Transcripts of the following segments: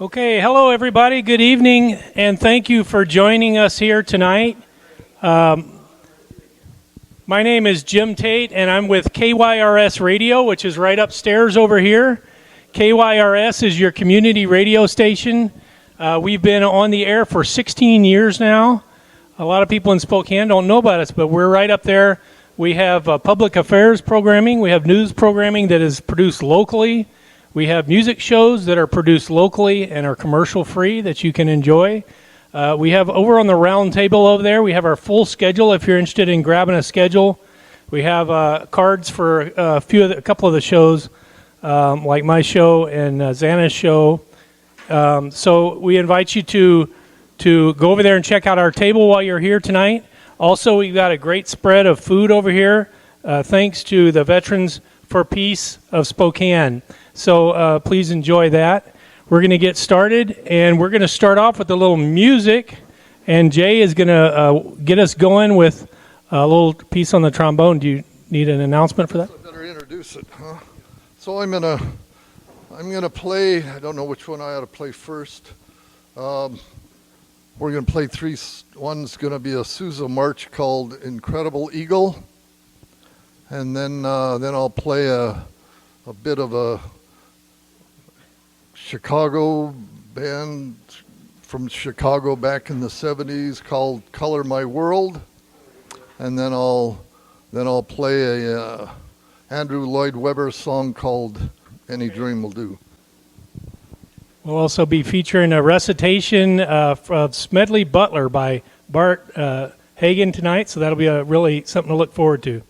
Okay, hello everybody, good evening, and thank you for joining us here tonight. My name is Jim Tate, and I'm with KYRS Radio, which is right upstairs over here. KYRS is your community radio station. We've been on the air for 16 years now. A lot of people in Spokane don't know about us, but we're right up there. We have public affairs programming, we have news programming that is produced locally. We have music shows that are produced locally and are commercial free that you can enjoy. We have over on the round table over there, we have our full schedule if you're interested in grabbing a schedule. We have cards for a couple of the shows, like my show and Xana's show. So we invite you to go over there and check out our table while you're here tonight. Also, we've got a great spread of food over here, thanks to the Veterans for Peace of Spokane. So please enjoy that. We're going to get started, and we're going to start off with a little music, and Jay is going to get us going with a little piece on the trombone. Do you need an announcement for that? I better introduce it, huh? So I'm gonna play. I don't know which one I ought to play first. We're gonna play three. One's gonna be a Sousa march called "Incredible Eagle," and then I'll play a bit of a Chicago band from Chicago back in the 70s called "Color My World," and then I'll play a Andrew Lloyd Webber song called "Any Dream Will Do." We'll also be featuring a recitation of Smedley Butler by Bart Hagen tonight, so that'll be really something to look forward to.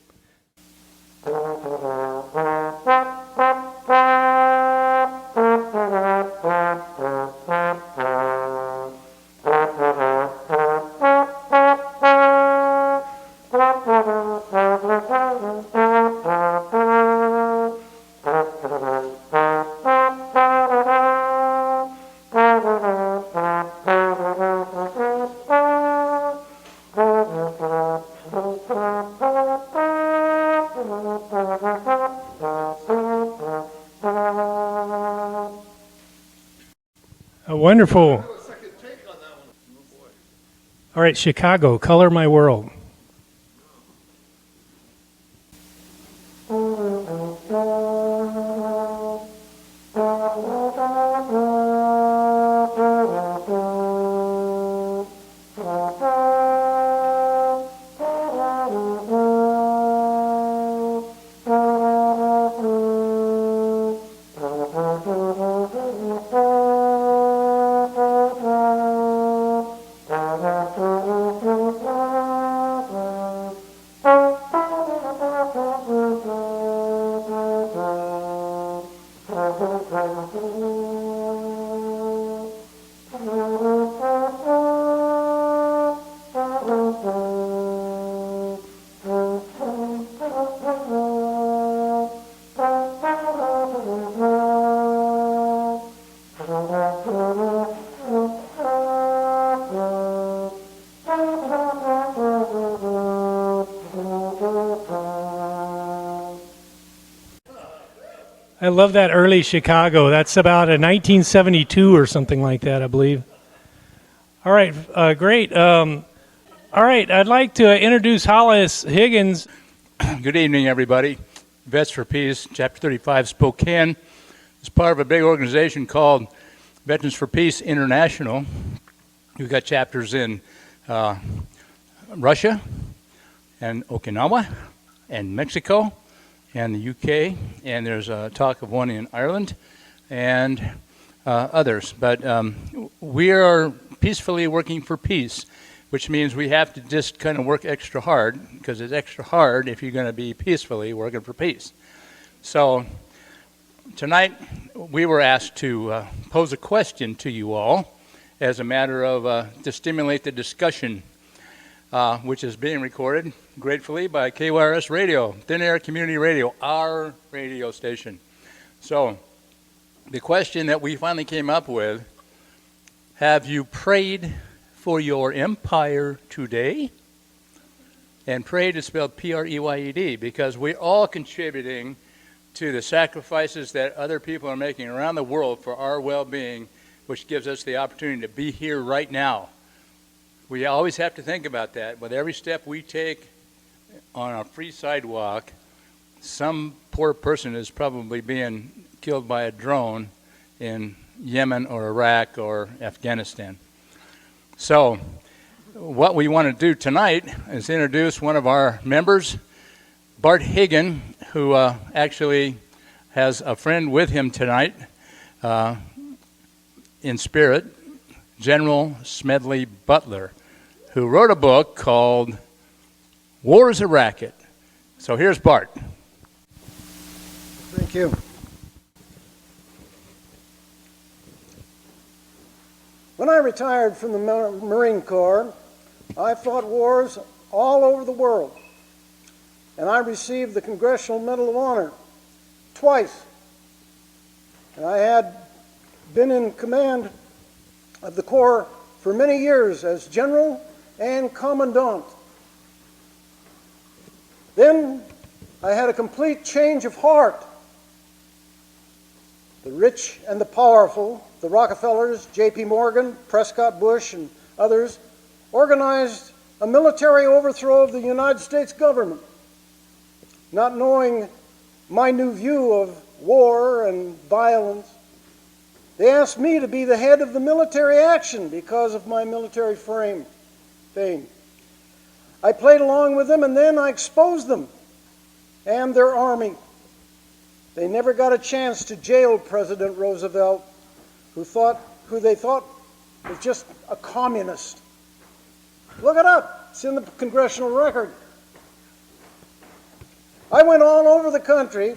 Wonderful. All right, Chicago, Color My World. I love that early Chicago. That's about a 1972 or something like that, I believe. All right, great. All right, I'd like to introduce Hollis Higgins. Good evening, everybody. Vets for Peace, Chapter 35, Spokane, is part of a big organization called Veterans for Peace International. We've got chapters in Russia and Okinawa and Mexico and the UK, and there's a talk of one in Ireland and others. But we are peacefully working for peace, which means we have to just kind of work extra hard, because it's extra hard if you're going to be peacefully working for peace. So tonight we were asked to pose a question to you all as a matter of to stimulate the discussion, which is being recorded gratefully by KYRS Radio, Thin Air Community Radio, our radio station. So the question that we finally came up with: have you prayed for your empire today? And prayed is spelled P-R-E-Y-E-D, because we're all contributing to the sacrifices that other people are making around the world for our well-being, which gives us the opportunity to be here right now. We always have to think about that. With every step we take on a free sidewalk, some poor person is probably being killed by a drone in Yemen or Iraq or Afghanistan. So what we want to do tonight is introduce one of our members, Bart Hagan, who actually has a friend with him tonight in spirit, General Smedley Butler, who wrote a book called War is a Racket. So here's Bart. Thank you. When I retired from the Marine Corps, I fought wars all over the world, and I received the Congressional Medal of Honor twice. And I had been in command of the Corps for many years as General and Commandant. Then I had a complete change of heart. The rich and the powerful, the Rockefellers, J.P. Morgan, Prescott Bush, and others, organized a military overthrow of the United States government. Not knowing my new view of war and violence, they asked me to be the head of the military action because of my military fame. I played along with them, and then I exposed them and their army. They never got a chance to jail President Roosevelt, who they thought was just a communist. Look it up. It's in the congressional record. I went all over the country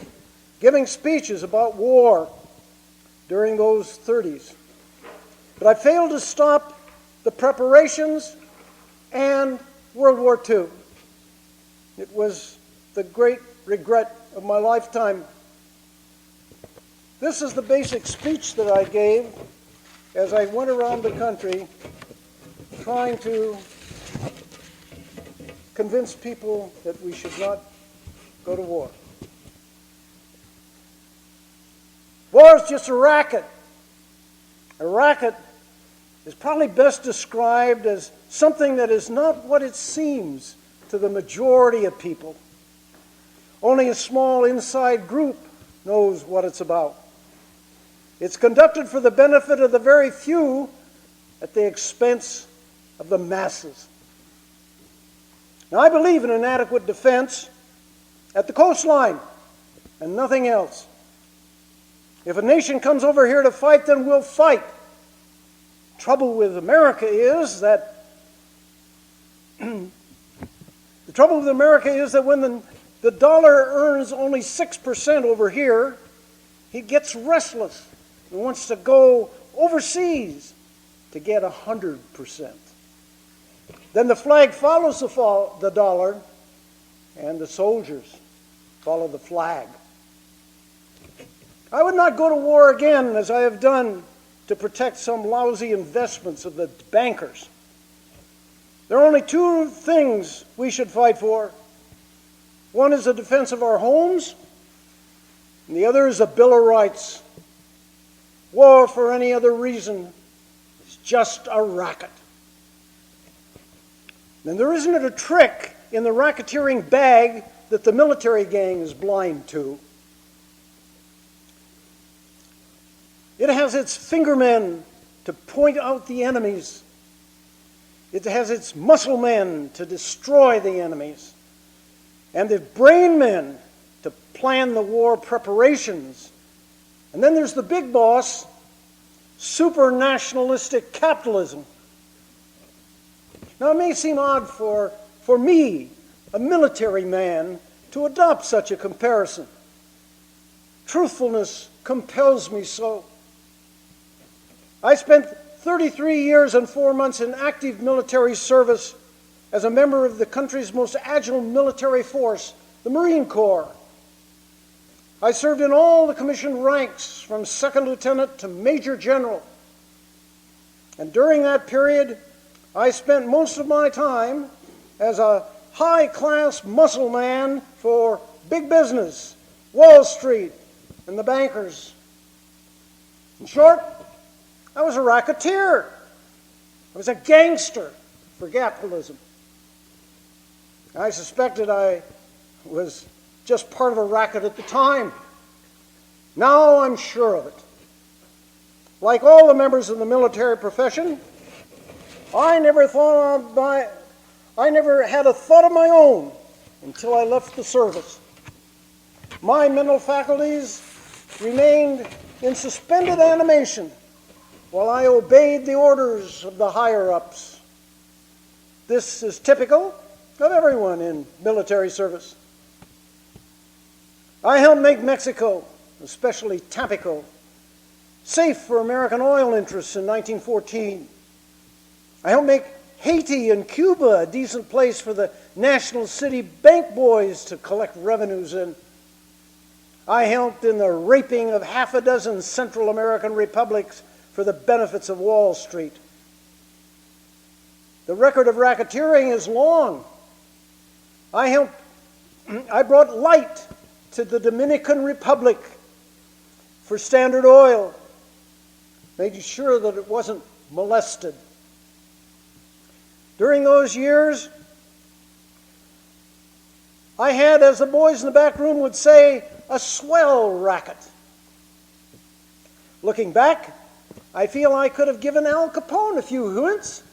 giving speeches about war during those 30s. But I failed to stop the preparations and World War II. It was the great regret of my lifetime. This is the basic speech that I gave as I went around the country trying to convince people that we should not go to war. War is just a racket. A racket is probably best described as something that is not what it seems to the majority of people. Only a small inside group knows what it's about. It's conducted for the benefit of the very few at the expense of the masses. Now, I believe in an adequate defense at the coastline and nothing else. If a nation comes over here to fight, then we'll fight. Trouble with America is that when the dollar earns only 6% over here, he gets restless and wants to go overseas to get 100%. Then the flag follows the dollar, and the soldiers follow the flag. I would not go to war again, as I have done, to protect some lousy investments of the bankers. There are only two things we should fight for. One is the defense of our homes, and the other is a Bill of Rights. War for any other reason is just a racket. And there isn't a trick in the racketeering bag that the military gang is blind to. It has its fingermen to point out the enemies. It has its muscle men to destroy the enemies. And the brain men to plan the war preparations. And then there's the big boss, super nationalistic capitalism. Now, it may seem odd for me, a military man, to adopt such a comparison. Truthfulness compels me so. I spent 33 years and 4 months in active military service as a member of the country's most agile military force, the Marine Corps. I served in all the commissioned ranks from second lieutenant to major general. And during that period, I spent most of my time as a high-class muscle man for big business, Wall Street, and the bankers. In short, I was a racketeer. I was a gangster for capitalism. I suspected I was just part of a racket at the time. Now I'm sure of it. Like all the members of the military profession, I never had a thought of my own until I left the service. My mental faculties remained in suspended animation while I obeyed the orders of the higher-ups. This is typical of everyone in military service. I helped make Mexico, especially Tampico, safe for American oil interests in 1914. I helped make Haiti and Cuba a decent place for the national city bank boys to collect revenues in. I helped in the raping of half a dozen Central American republics for the benefits of Wall Street. The record of racketeering is long. I brought light to the Dominican Republic for Standard Oil, making sure that it wasn't molested. During those years, I had, as the boys in the back room would say, a swell racket. Looking back, I feel I could have given Al Capone a few hoots.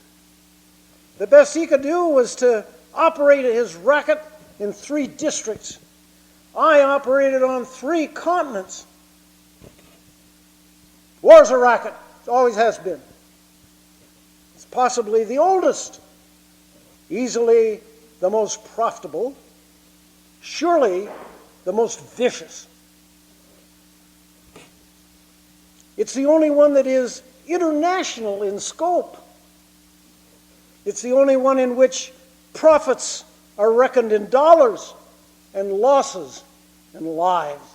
The best he could do was to operate his racket in 3 districts. I operated on 3 continents. War's a racket. It always has been. It's possibly the oldest, easily the most profitable, surely the most vicious. It's the only one that is international in scope. It's the only one in which profits are reckoned in dollars and losses in lives.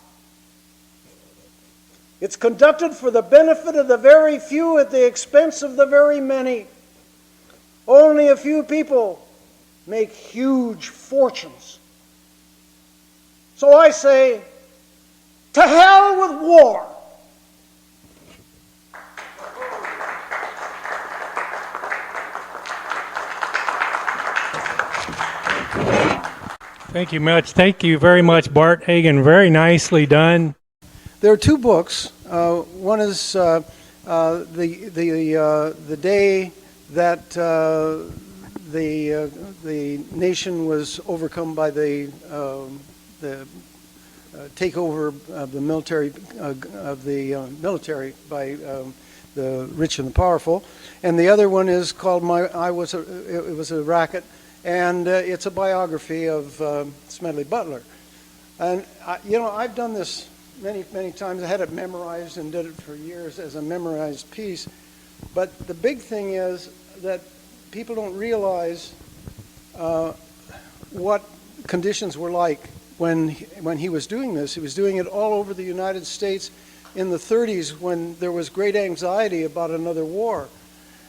It's conducted for the benefit of the very few at the expense of the very many. Only a few people make huge fortunes. So I say, to hell with war. Thank you much. Thank you very much, Bart Hagen. Very nicely done. There are 2 books. One is the day that the nation was overcome by the takeover of the military by the rich and the powerful, and the other one is called It Was a Racket, and it's a biography of Smedley Butler. And I've done this many times. I had it memorized and did it for years as a memorized piece. But the big thing is that people don't realize what conditions were like when he was doing this. He was doing it all over the United States in the 30s when there was great anxiety about another war.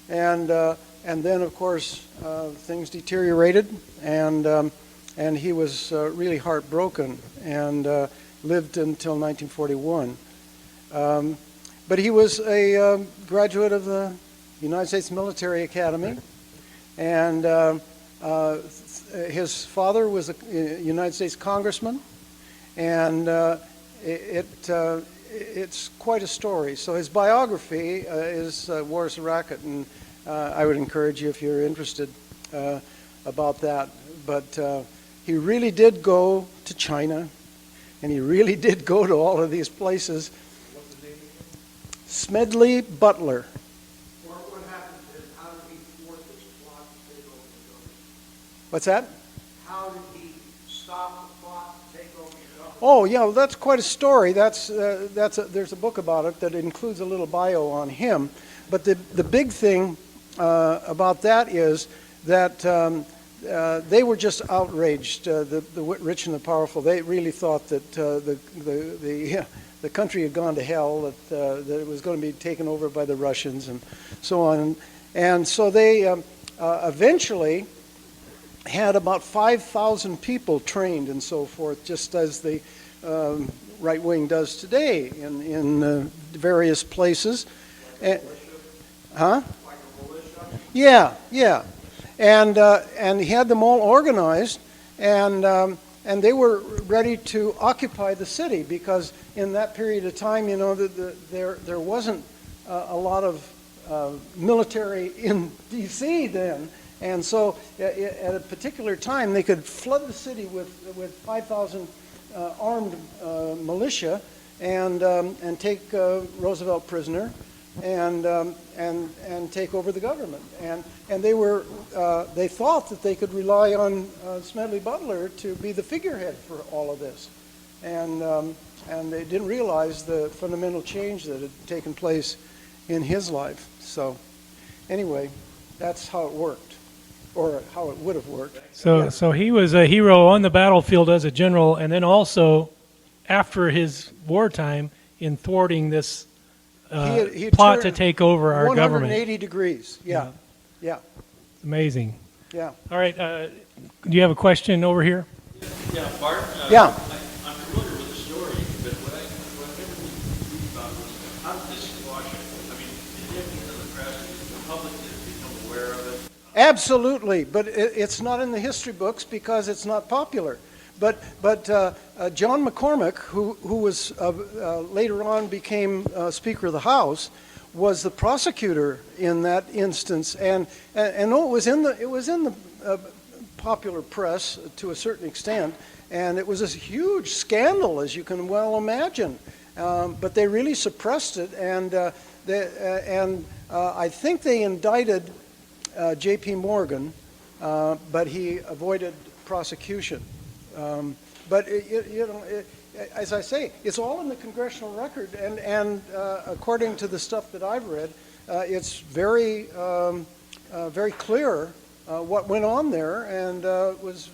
And then, of course, things deteriorated, and he was really heartbroken and lived until 1941. But he was a graduate of the United States Military Academy, and his father was a United States congressman, and it's quite a story. So his biography is War's a Racket, and I would encourage you if you're interested about that. But he really did go to China, and he really did go to all of these places. What's the name again? Smedley Butler. What happened to him? How did he thwart this plot to take over the government? What's that? How did he stop the plot to take over the government? Oh, yeah, well, that's quite a story. There's a book about it that includes a little bio on him. But the big thing about that is that they were just outraged. The rich and the powerful, they really thought that the country had gone to hell, that it was going to be taken over by the Russians and so on. And so they eventually had about 5,000 people trained and so forth, just as the right wing does today in various places. Huh? Like a militia? Yeah, yeah. And he had them all organized, and they were ready to occupy the city because in that period of time, you know, there wasn't a lot of military in D.C. then. And so at a particular time, they could flood the city with 5,000 armed militia and take Roosevelt prisoner and take over the government. And they thought that they could rely on Smedley Butler to be the figurehead for all of this. And they didn't realize the fundamental change that had taken place in his life. So anyway, that's how it worked, or how it would have worked. So he was a hero on the battlefield as a general, and then also after his wartime in thwarting this He plot to turned take over our government. 180 degrees. Yeah. Yeah. Amazing. Yeah. All right. Do you have a question over here? Yeah, Bart. Yeah. I'm familiar with the story, but what I never read about was how did this squash it? I mean, did it get into the press? Did the public become aware of it? Absolutely, but it's not in the history books because it's not popular. But John McCormick, who was later on became Speaker of the House, was the prosecutor in that instance, and no, it was in the popular press to a certain extent, and it was a huge scandal, as you can well imagine. But they really suppressed it, and I think they indicted J.P. Morgan, but he avoided prosecution. But as I say, it's all in the congressional record, and according to the stuff that I've read, it's very clear what went on there, and was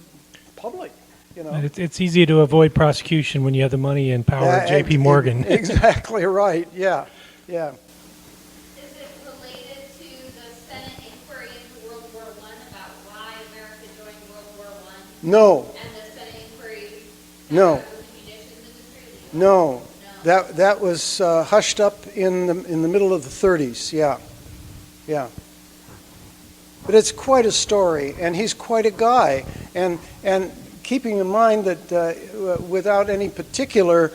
public. You know, It's easy to avoid prosecution when you have the money and power of J.P. Morgan. Exactly right. Yeah, yeah. Is it related to the Senate inquiry into World War I about why America joined World War I? No. And the Senate inquiry No. about the munitions industry? No, that was hushed up in the middle of the 30s. Yeah, yeah. But it's quite a story, and he's quite a guy. And keeping in mind that without any particular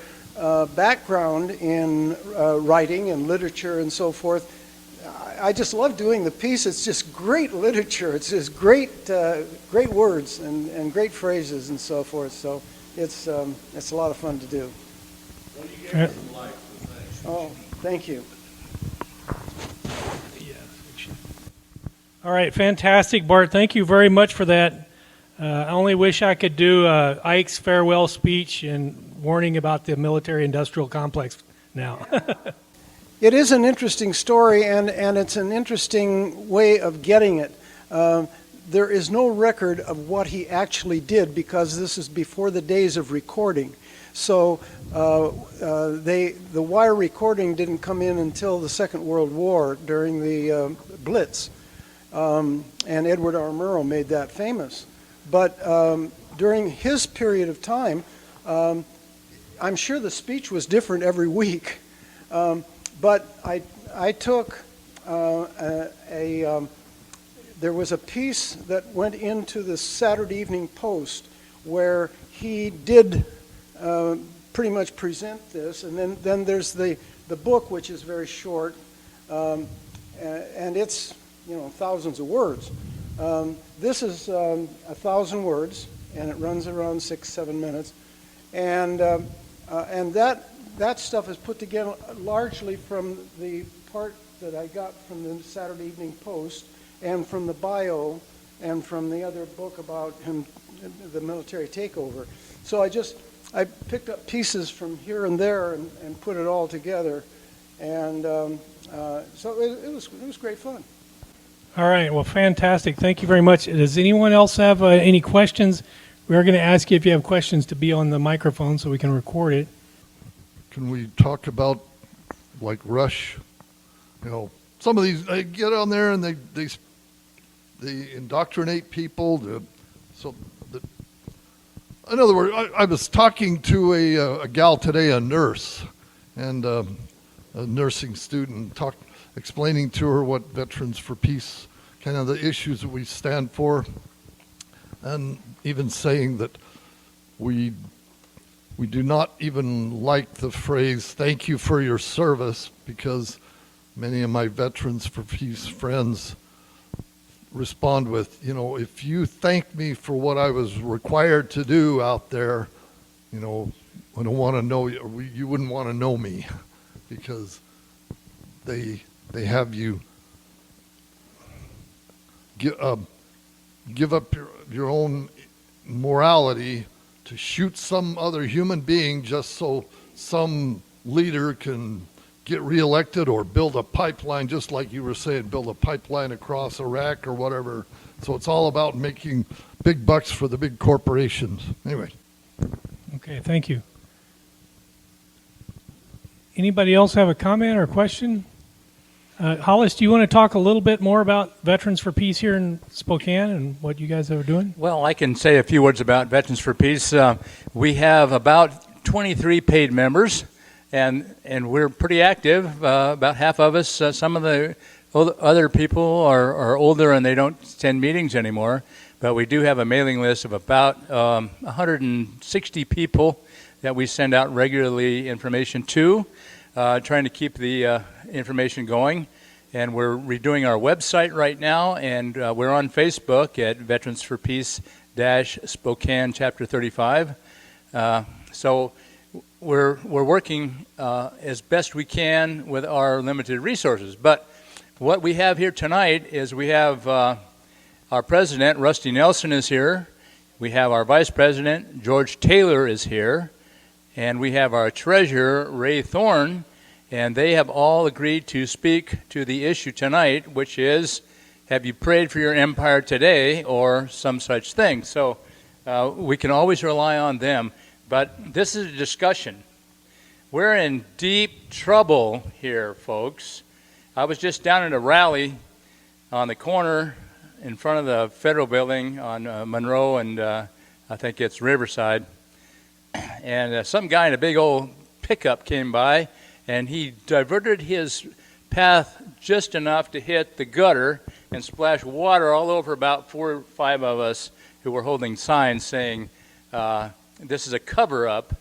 background in writing and literature and so forth, I just love doing the piece. It's just great literature. It's just great words and great phrases and so forth. So it's a lot of fun to do. Oh, thank you. All right, fantastic, Bart. Thank you very much for that. I only wish I could do Ike's farewell speech and warning about the military-industrial complex now. It is an interesting story, and it's an interesting way of getting it. There is no record of what he actually did because this is before the days of recording. So the wire recording didn't come in until the Second World War during the Blitz. And Edward R. Murrow made that famous. But during his period of time, I'm sure the speech was different every week. But I took there was a piece that went into the Saturday Evening Post where he did pretty much present this, and then there's the book, which is very short, and it's thousands of words. This is 1,000 words, and it runs around 6-7 minutes, and that stuff is put together largely from the part that I got from the Saturday Evening Post and from the bio and from the other book about him, the military takeover. So I picked up pieces from here and there and put it all together, and so it was great fun. All right, well, fantastic. Thank you very much. Does anyone else have any questions? We're going to ask you if you have questions to be on the microphone so we can record it. Can we talk about like Rush? Some of these they get on there and they indoctrinate people. In other words, I was talking to a gal today, a nurse, and a nursing student, explaining to her what Veterans for Peace, kind of the issues that we stand for, and even saying that we do not even like the phrase "thank you for your service," because many of my Veterans for Peace friends respond with, if you thank me for what I was required to do out there, I don't want to know you, or you wouldn't want to know me, because they have you give up your own morality to shoot some other human being just so some leader can get reelected or build a pipeline, just like you were saying, build a pipeline across Iraq or whatever. So it's all about making big bucks for the big corporations. Anyway. Okay, thank you. Anybody else have a comment or question? Hollis, do you want to talk a little bit more about Veterans for Peace here in Spokane and what you guys are doing? Well, I can say a few words about Veterans for Peace. We have about 23 paid members, and we're pretty active. About half of us. Some of the other people are older and they don't attend meetings anymore, but we do have a mailing list of about 160 people that we send out regularly information to, trying to keep the information going. And we're redoing our website right now, and we're on Facebook at Veterans for Peace Spokane Chapter 35. So we're working as best we can with our limited resources. But what we have here tonight is we have our president, Rusty Nelson, is here. We have our vice president, George Taylor, is here. And we have our treasurer, Ray Thorne, and they have all agreed to speak to the issue tonight, which is, have you prayed for your empire today, or some such thing. So we can always rely on them. But this is a discussion. We're in deep trouble here, folks. I was just down at a rally on the corner in front of the federal building on Monroe and I think it's Riverside. And some guy in a big old pickup came by, and he diverted his path just enough to hit the gutter and splash water all over about 4 or 5 of us who were holding signs saying, this is a cover-up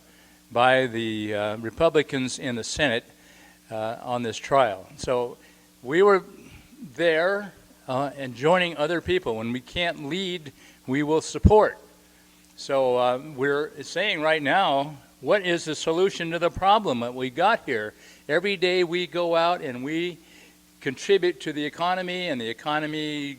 by the Republicans in the Senate on this trial. So we were there and joining other people. When we can't lead, we will support. So we're saying right now, what is the solution to the problem that we got here? Every day we go out and we contribute to the economy, and the economy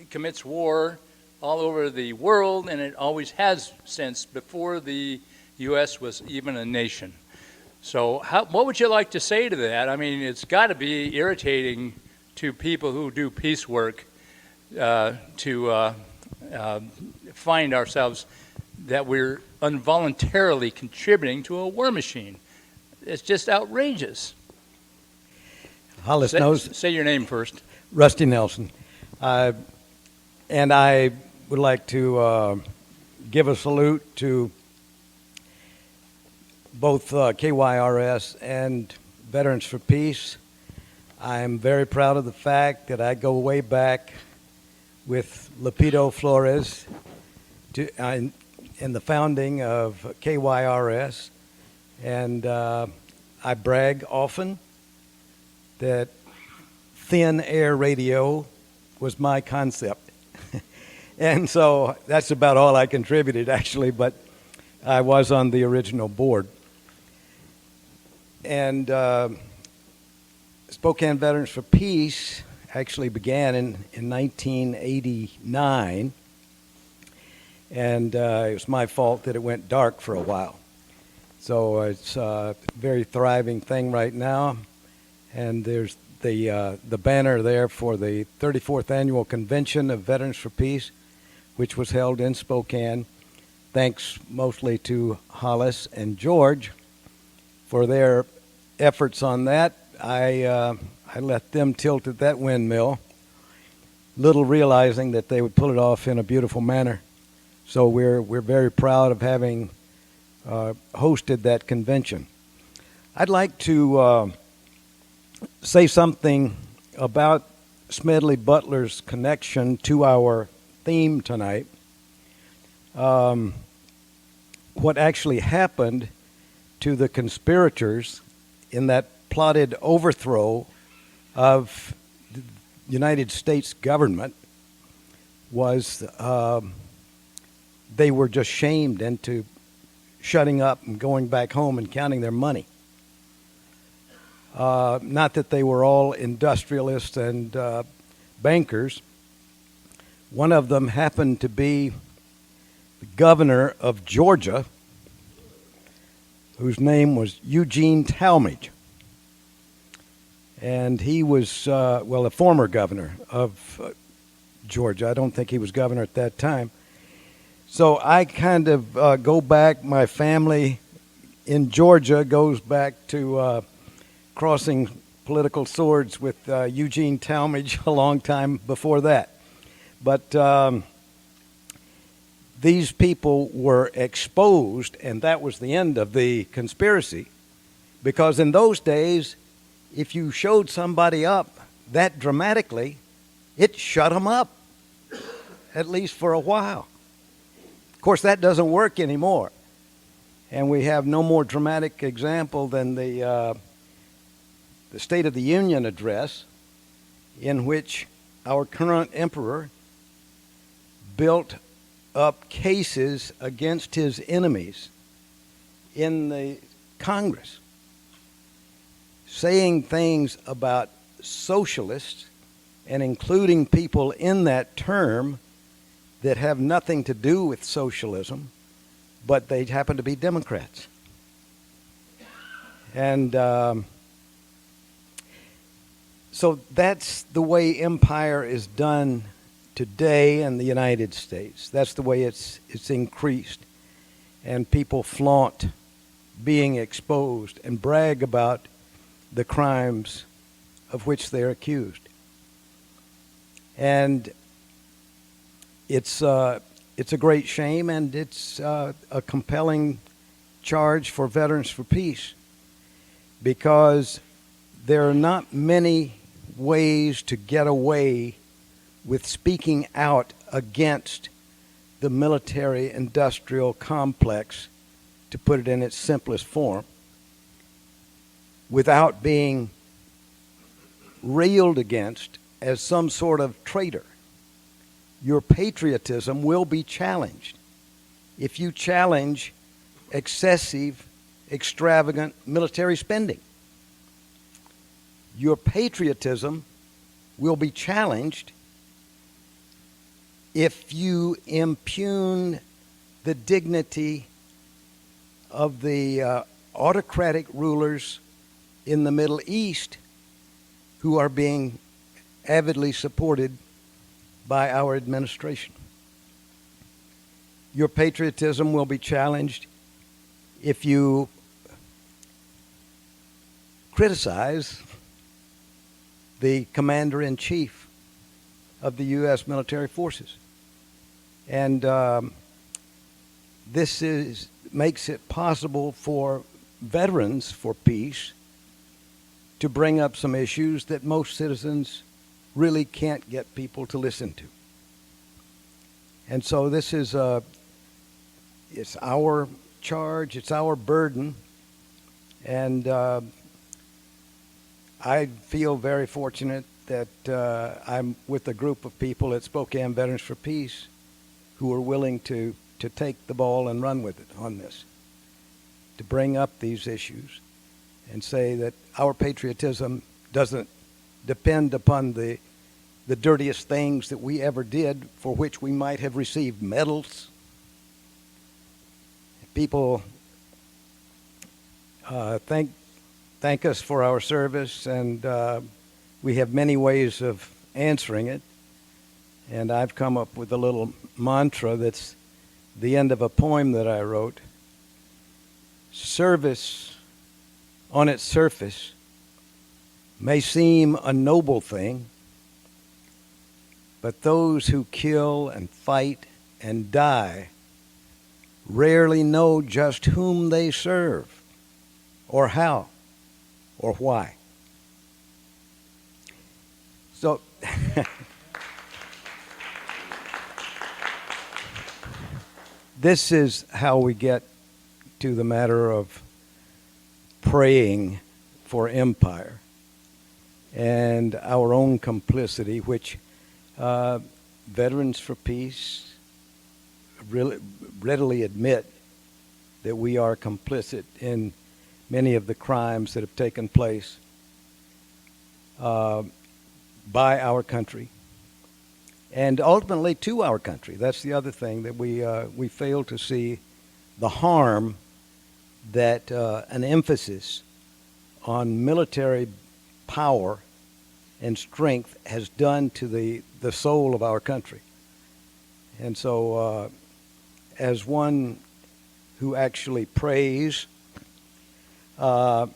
commits war all over the world, and it always has since before the U.S. was even a nation. So what would you like to say to that? I mean, it's got to be irritating to people who do peace work to find ourselves that we're involuntarily contributing to a war machine. It's just outrageous. Hollis knows. Say your name first. Rusty Nelson. And I would like to give a salute to both KYRS and Veterans for Peace. I'm very proud of the fact that I go way back with Lepido Flores in the founding of KYRS, and I brag often that thin air radio was my concept. And so that's about all I contributed, actually, but I was on the original board. And Spokane Veterans for Peace actually began in 1989, and it was my fault that it went dark for a while. So it's a very thriving thing right now, and there's the banner there for the 34th Annual Convention of Veterans for Peace, which was held in Spokane. Thanks mostly to Hollis and George for their efforts on that. I let them tilt at that windmill, little realizing that they would pull it off in a beautiful manner. So we're very proud of having hosted that convention. I'd like to say something about Smedley Butler's connection to our theme tonight. What actually happened to the conspirators in that plotted overthrow of the United States government was they were just shamed into shutting up and going back home and counting their money. Not that they were all industrialists and bankers. One of them happened to be the governor of Georgia, whose name was Eugene Talmadge. And he was, a former governor of Georgia. I don't think he was governor at that time. So I kind of go back, my family in Georgia goes back to crossing political swords with Eugene Talmadge a long time before that. But these people were exposed, and that was the end of the conspiracy, because in those days, if you showed somebody up that dramatically, it shut them up, at least for a while. Of course, that doesn't work anymore. And we have no more dramatic example than the State of the Union address, in which our current emperor built up cases against his enemies in the Congress, saying things about socialists and including people in that term that have nothing to do with socialism, but they happen to be Democrats. And so that's the way empire is done today in the United States. That's the way it's increased. And people flaunt being exposed and brag about the crimes of which they're accused. And it's a great shame, and it's a compelling charge for Veterans for Peace, because there are not many ways to get away with speaking out against the military-industrial complex, to put it in its simplest form, without being railed against as some sort of traitor. Your patriotism will be challenged if you challenge excessive, extravagant military spending. Your patriotism will be challenged if you impugn the dignity of the autocratic rulers in the Middle East, who are being avidly supported by our administration. Your patriotism will be challenged if you criticize the commander-in-chief of the U.S. military forces. And this makes it possible for Veterans for Peace to bring up some issues that most citizens really can't get people to listen to. And so this is it's our charge, it's our burden, and I feel very fortunate that I'm with a group of people at Spokane Veterans for Peace who are willing to take the ball and run with it on this, to bring up these issues and say that our patriotism doesn't depend upon the dirtiest things that we ever did, for which we might have received medals. People thank us for our service, and we have many ways of answering it. And I've come up with a little mantra that's the end of a poem that I wrote. Service on its surface may seem a noble thing, but those who kill and fight and die rarely know just whom they serve, or how, or why. So this is how we get to the matter of praying for empire and our own complicity, which Veterans for Peace really readily admit that we are complicit in many of the crimes that have taken place by our country and ultimately to our country. That's the other thing, that we fail to see the harm that an emphasis on military power and strength has done to the soul of our country. And so as one who actually prays, I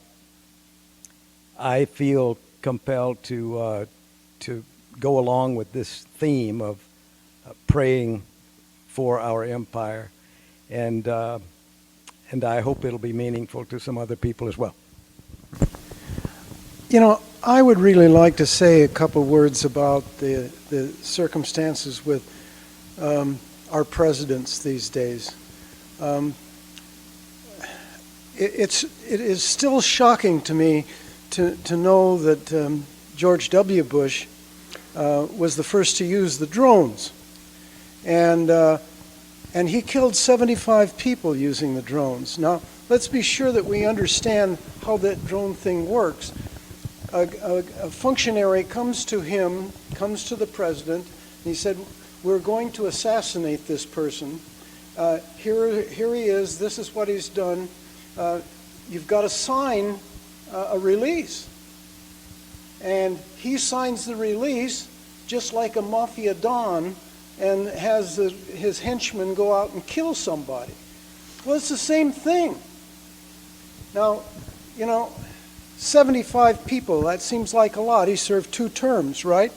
feel compelled to go along with this theme of praying for our empire, and I hope it'll be meaningful to some other people as well. You know, I would really like to say a couple words about the circumstances with our presidents these days. It is still shocking to me to know that George W. Bush was the first to use the drones, and he killed 75 people using the drones. Now, let's be sure that we understand how that drone thing works. A functionary comes to the president, and he said, "We're going to assassinate this person. Here he is. This is what he's done. You've got to sign a release." And he signs the release just like a mafia don and has his henchmen go out and kill somebody. Well, it's the same thing. Now, 75 people, that seems like a lot. He served 2 terms, right?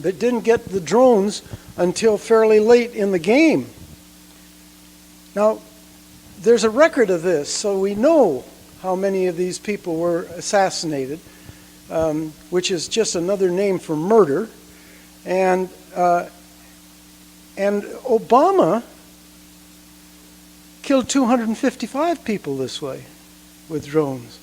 But didn't get the drones until fairly late in the game. Now, there's a record of this, so we know how many of these people were assassinated, which is just another name for murder. And Obama killed 255 people this way with drones.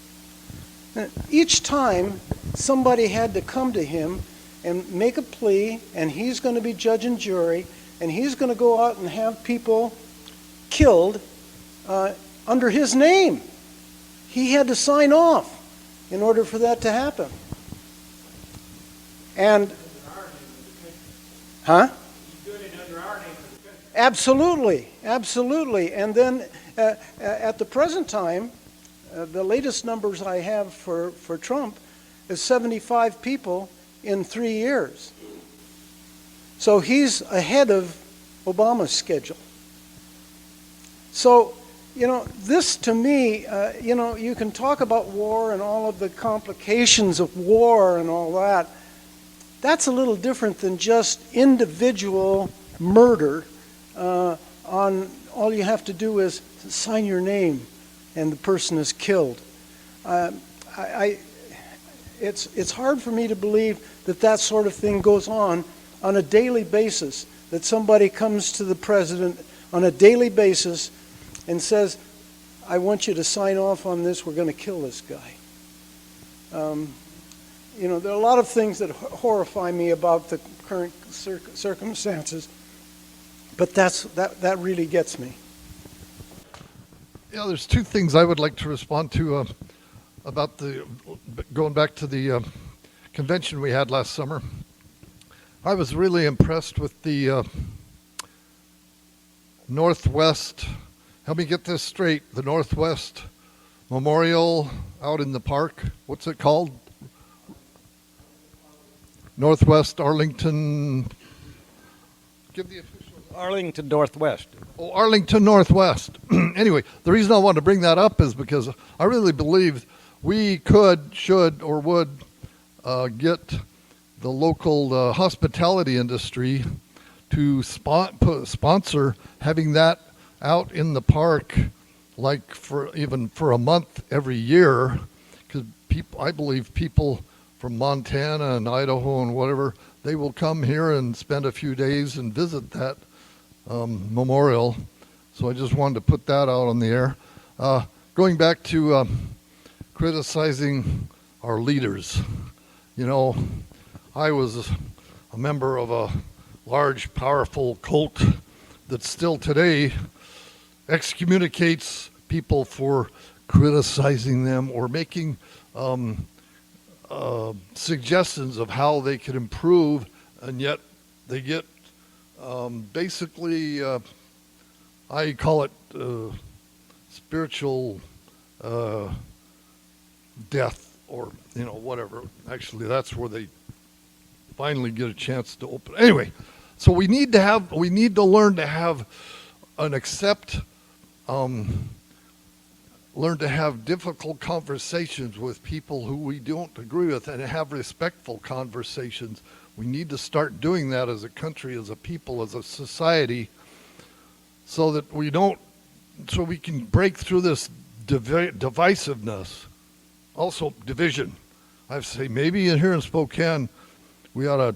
Each time, somebody had to come to him and make a plea, and he's going to be judge and jury, and he's going to go out and have people killed under his name. He had to sign off in order for that to happen. And, huh? Absolutely, absolutely. And then at the present time, the latest numbers I have for Trump is 75 people in 3 years. So he's ahead of Obama's schedule. So, this to me, you can talk about war and all of the complications of war and all that. That's a little different than just individual murder on all you have to do is sign your name and the person is killed. It's hard for me to believe that sort of thing goes on a daily basis, that somebody comes to the president on a daily basis and says, "I want you to sign off on this, we're going to kill this guy." There are a lot of things that horrify me about the current circumstances, but that really gets me. Yeah, there's 2 things I would like to respond to about going back to the convention we had last summer. I was really impressed with the Northwest, help me get this straight, the Northwest Memorial out in the park. What's it called? Northwest Arlington. Give the official. Arlington Northwest. Oh, Arlington Northwest. Anyway, the reason I want to bring that up is because I really believe we could, should, or would get the local hospitality industry to sponsor having that out in the park, like for a month every year, because I believe people from Montana and Idaho and whatever, they will come here and spend a few days and visit that memorial. So I just wanted to put that out on the air. Going back to criticizing our leaders. You know, I was a member of a large, powerful cult that still today excommunicates people for criticizing them or making suggestions of how they could improve, and yet they get basically, I call it spiritual death, or whatever. Actually, that's where they finally get a chance to open. Anyway, so we need to learn to have learn to have difficult conversations with people who we don't agree with, and have respectful conversations. We need to start doing that as a country, as a people, as a society, so that so we can break through this divisiveness. Also, division. I say maybe here in Spokane, we ought to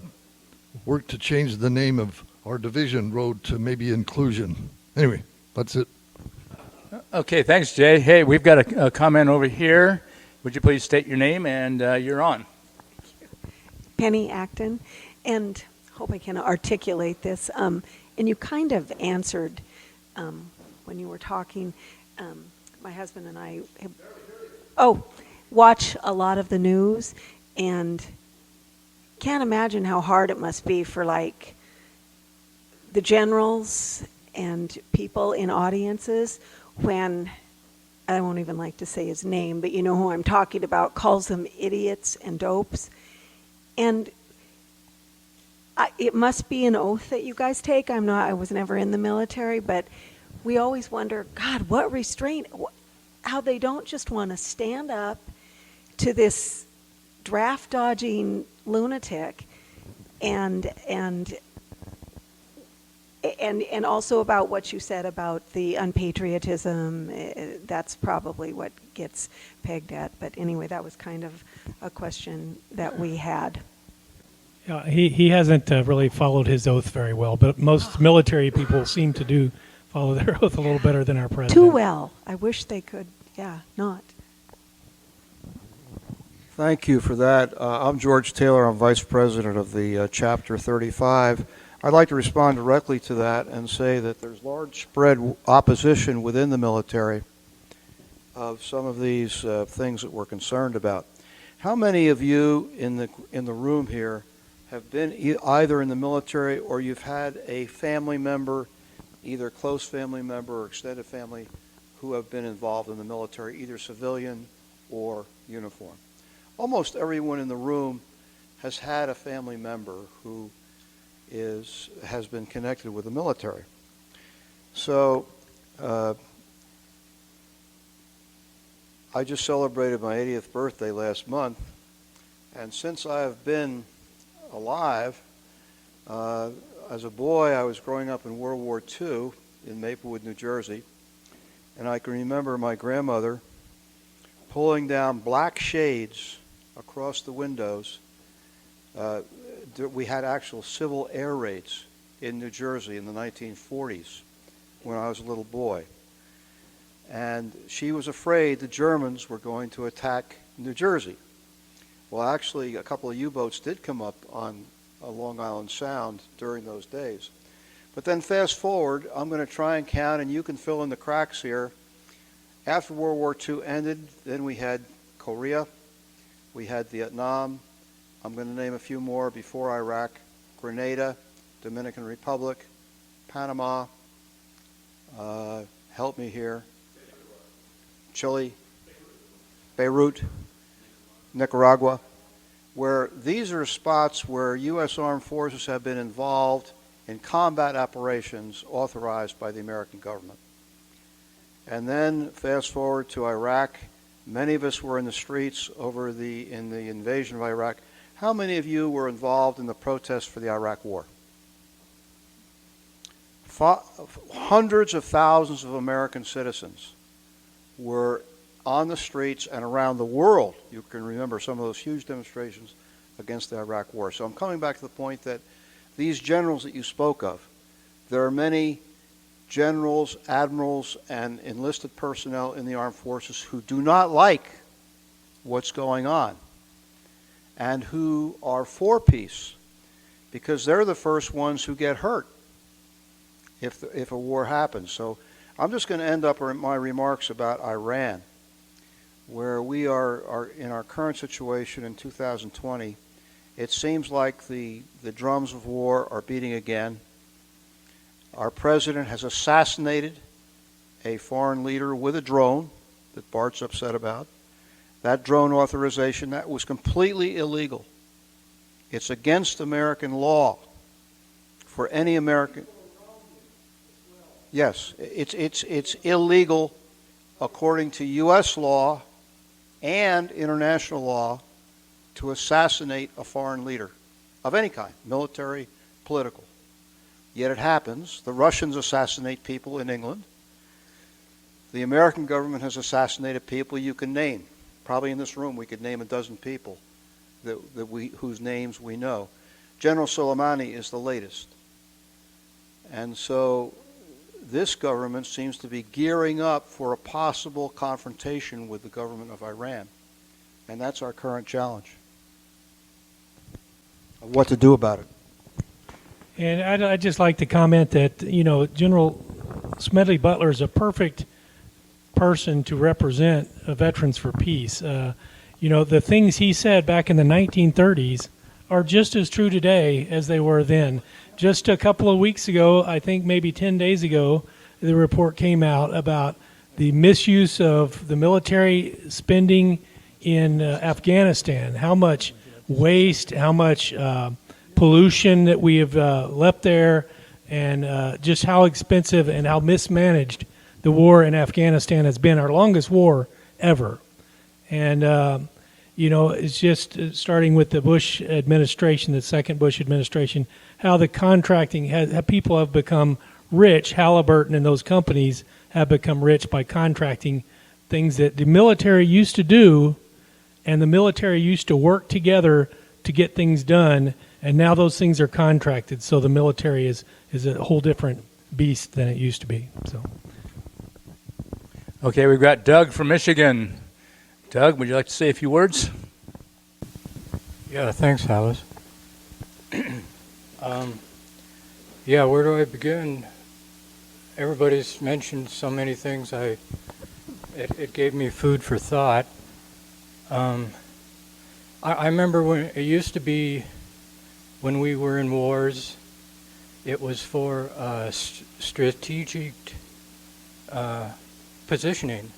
work to change the name of our division road to maybe inclusion. Anyway, that's it. Okay, thanks, Jay. Hey, we've got a comment over here. Would you please state your name, and you're on. Penny Acton, and hope I can articulate this. And you kind of answered when you were talking. My husband and I watch a lot of the news, and can't imagine how hard it must be for like the generals and people in audiences when, I won't even like to say his name, but you know who I'm talking about, calls them idiots and dopes. And it must be an oath that you guys take. I was never in the military, but we always wonder, God, what restraint, how they don't just want to stand up to this draft dodging lunatic, and also about what you said about the unpatriotism. That's probably what gets pegged at. But anyway, that was kind of a question that we had. Yeah, he hasn't really followed his oath very well, but most military people seem to follow their oath a little better than our president. Too well. I wish they could, not. Thank you for that. I'm George Taylor. I'm Vice President of the Chapter 35. I'd like to respond directly to that and say that there's large spread opposition within the military of some of these things that we're concerned about. How many of you in the room here have been either in the military, or you've had a family member, either close family member or extended family, who have been involved in the military, either civilian or uniform? Almost everyone in the room has had a family member who has been connected with the military. So I just celebrated my 80th birthday last month, and since I have been alive, as a boy I was growing up in World War II in Maplewood, New Jersey, and I can remember my grandmother pulling down black shades across the windows. We had actual civil air raids in New Jersey in the 1940s when I was a little boy. And she was afraid the Germans were going to attack New Jersey. Well, actually, a couple of U-boats did come up on Long Island Sound during those days. But then fast forward, I'm going to try and count, and you can fill in the cracks here. After World War II ended, then we had Korea, we had Vietnam. I'm going to name a few more before Iraq: Grenada, Dominican Republic, Panama, help me here, Chile, Beirut, Nicaragua, where these are spots where U.S. Armed Forces have been involved in combat operations authorized by the American government. And then fast forward to Iraq. Many of us were in the streets in the invasion of Iraq. How many of you were involved in the protests for the Iraq War? Hundreds of thousands of American citizens were on the streets and around the world. You can remember some of those huge demonstrations against the Iraq War. So I'm coming back to the point that these generals that you spoke of, there are many generals, admirals, and enlisted personnel in the armed forces who do not like what's going on and who are for peace because they're the first ones who get hurt if a war happens. So I'm just going to end up my remarks about Iran, where we are in our current situation in 2020. It seems like the drums of war are beating again. Our president has assassinated a foreign leader with a drone that Bart's upset about. That drone authorization, that was completely illegal. It's against American law for any American. Yes, it's illegal according to U.S. law and international law to assassinate a foreign leader of any kind, military, political. Yet it happens. The Russians assassinate people in England. The American government has assassinated people you can name. Probably in this room we could name a dozen people whose names we know. General Soleimani is the latest. And so this government seems to be gearing up for a possible confrontation with the government of Iran. And that's our current challenge. What to do about it. And I'd just like to comment that, General Smedley Butler is a perfect person to represent Veterans for Peace. The things he said back in the 1930s are just as true today as they were then. Just a couple of weeks ago, I think maybe 10 days ago, the report came out about the misuse of the military spending in Afghanistan, how much waste, how much pollution that we have left there, and just how expensive and how mismanaged the war in Afghanistan has been, our longest war ever. And, it's just starting with the Bush administration, the second Bush administration, how the contracting, how people have become rich. Halliburton and those companies have become rich by contracting things that the military used to do, and the military used to work together to get things done, and now those things are contracted, so the military is a whole different beast than it used to be. So, Okay, we've got Doug from Michigan. Doug, would you like to say a few words? Yeah, thanks, Alice. Yeah, where do I begin? Everybody's mentioned so many things. It gave me food for thought. I remember when it used to be, when we were in wars, it was for strategic positioning,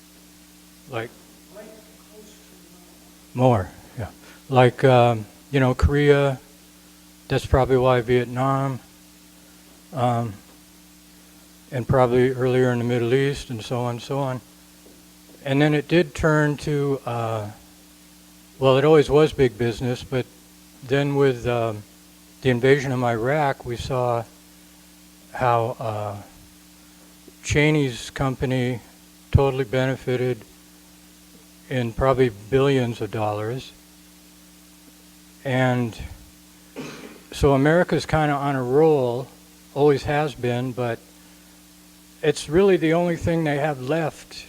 like more, yeah, like Korea. That's probably why Vietnam, and probably earlier in the Middle East, and so on and so on. And then it did turn to, well, it always was big business, but then with the invasion of Iraq, we saw how Cheney's company totally benefited in probably billions of dollars. And so America's kind of on a roll, always has been, but it's really the only thing they have left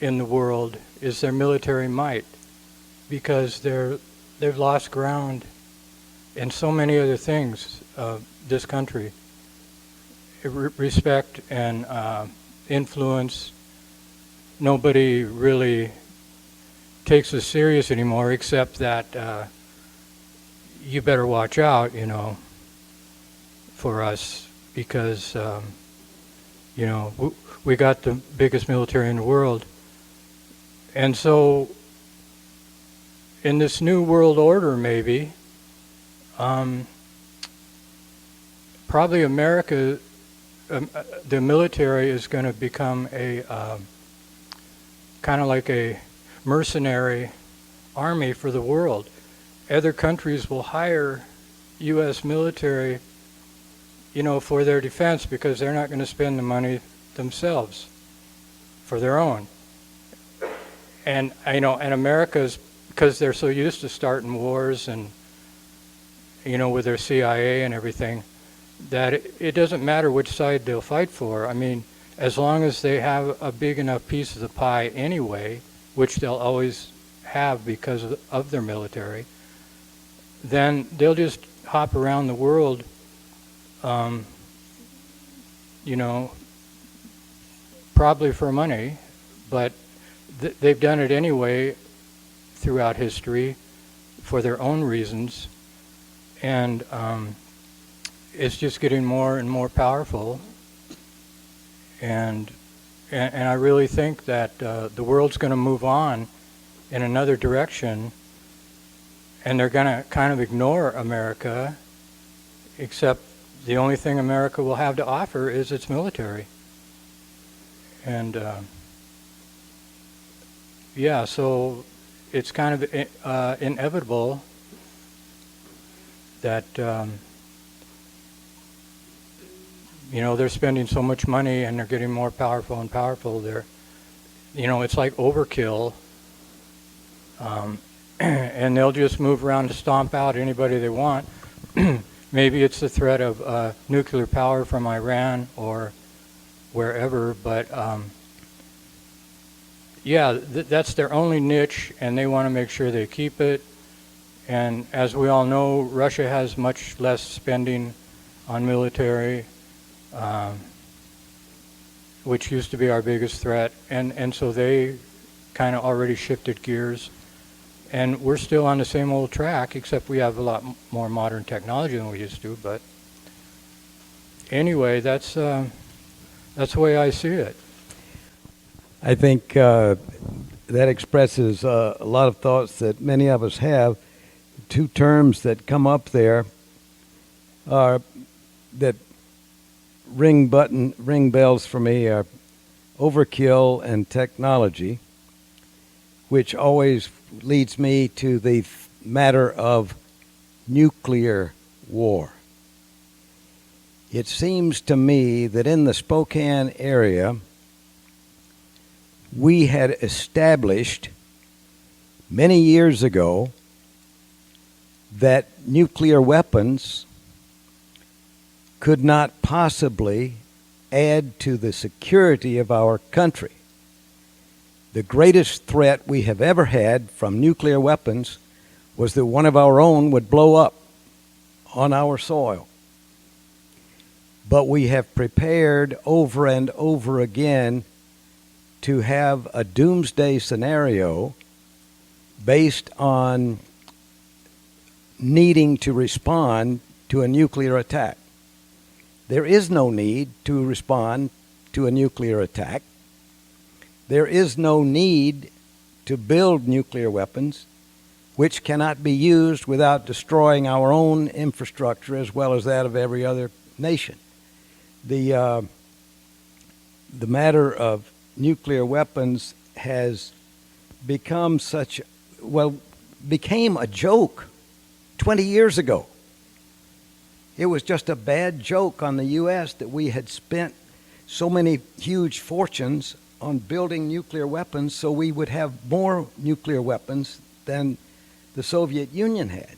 in the world is their military might, because they've lost ground in so many other things, this country. Respect and influence. Nobody really takes us serious anymore, except that you better watch out, for us, because, we got the biggest military in the world. And so, in this new world order, maybe, probably America, the military is going to become a kind of like a mercenary army for the world. Other countries will hire U.S. military, for their defense, because they're not going to spend the money themselves for their own. and America's, because they're so used to starting wars and with their CIA and everything, that it doesn't matter which side they'll fight for. I mean, as long as they have a big enough piece of the pie anyway, which they'll always have because of their military, then they'll just hop around the world, probably for money, but they've done it anyway throughout history for their own reasons, and it's just getting more and more powerful. And I really think that the world's going to move on in another direction, and they're going to kind of ignore America, except the only thing America will have to offer is its military. And so it's kind of inevitable that they're spending so much money and they're getting more powerful and powerful. It's like overkill, and they'll just move around to stomp out anybody they want. Maybe it's the threat of nuclear power from Iran or wherever, but that's their only niche, and they want to make sure they keep it. And as we all know, Russia has much less spending on military, which used to be our biggest threat, and so they kind of already shifted gears. And we're still on the same old track, except we have a lot more modern technology than we used to. But anyway, that's the way I see it. I think that expresses a lot of thoughts that many of us have. Two terms that come up there are that ring bells for me are overkill and technology, which always leads me to the matter of nuclear war. It seems to me that in the Spokane area, we had established many years ago that nuclear weapons could not possibly add to the security of our country. The greatest threat we have ever had from nuclear weapons was that one of our own would blow up on our soil. But we have prepared over and over again to have a doomsday scenario based on needing to respond to a nuclear attack. There is no need to respond to a nuclear attack. There is no need to build nuclear weapons which cannot be used without destroying our own infrastructure as well as that of every other nation. The matter of nuclear weapons has become became a joke 20 years ago. It was just a bad joke on the U.S. that we had spent so many huge fortunes on building nuclear weapons so we would have more nuclear weapons than the Soviet Union had.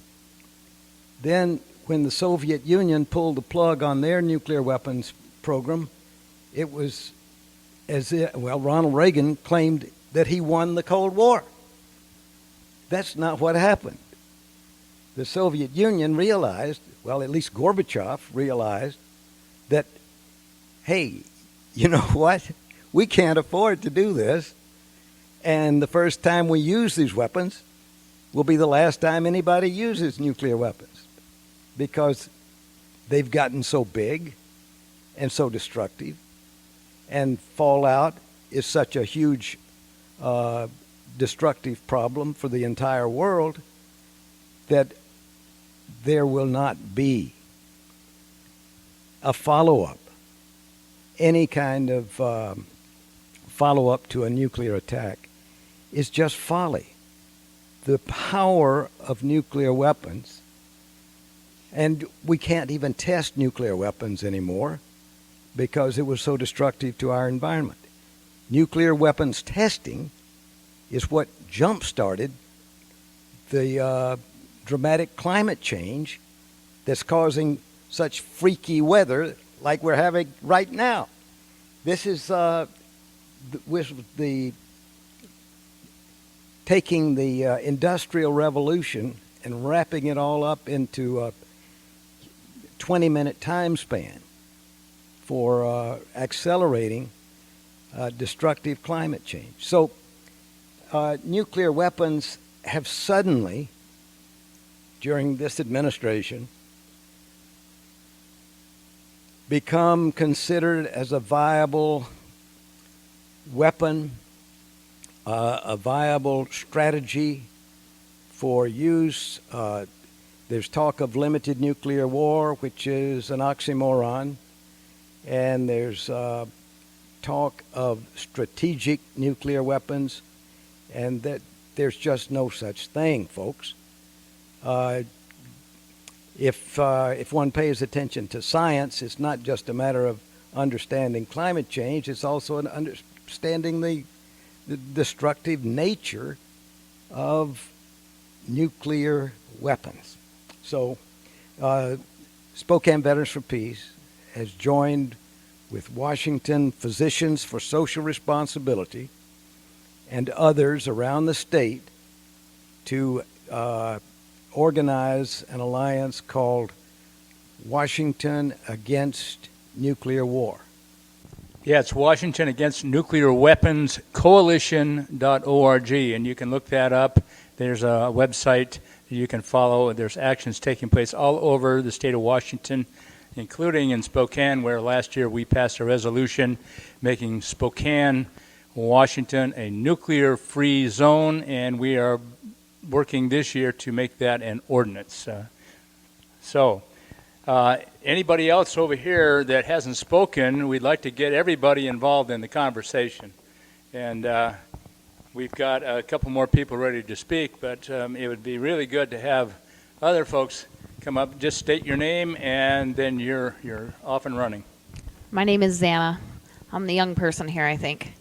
Then when the Soviet Union pulled the plug on their nuclear weapons program, it was Ronald Reagan claimed that he won the Cold War. That's not what happened. The Soviet Union realized, well, at least Gorbachev realized, that, hey, you know what? We can't afford to do this. And the first time we use these weapons will be the last time anybody uses nuclear weapons, because they've gotten so big and so destructive, and fallout is such a huge destructive problem for the entire world that there will not be a follow-up, any kind of follow-up to a nuclear attack is just folly. The power of nuclear weapons, and we can't even test nuclear weapons anymore because it was so destructive to our environment. Nuclear weapons testing is what jump-started the dramatic climate change that's causing such freaky weather like we're having right now. This is with the taking the Industrial Revolution and wrapping it all up into a 20-minute time span for accelerating destructive climate change. So nuclear weapons have suddenly, during this administration, become considered as a viable weapon, a viable strategy for use. There's talk of limited nuclear war, which is an oxymoron, and there's talk of strategic nuclear weapons, and that there's just no such thing, folks. If one pays attention to science, it's not just a matter of understanding climate change, it's also an understanding the destructive nature of nuclear weapons. So Spokane Veterans for Peace has joined with Washington Physicians for Social Responsibility and others around the state to organize an alliance called Washington Against Nuclear War. Yeah, it's Washington Against Nuclear Weapons Coalition.org, and you can look that up. There's a website you can follow. There's actions taking place all over the state of Washington, including in Spokane, where last year we passed a resolution making Spokane, Washington, a nuclear-free zone, and we are working this year to make that an ordinance. Anybody else over here that hasn't spoken, we'd like to get everybody involved in the conversation. And we've got a couple more people ready to speak, but it would be really good to have other folks come up. Just state your name, and then you're off and running. My name is Xana. I'm the young person here, I think.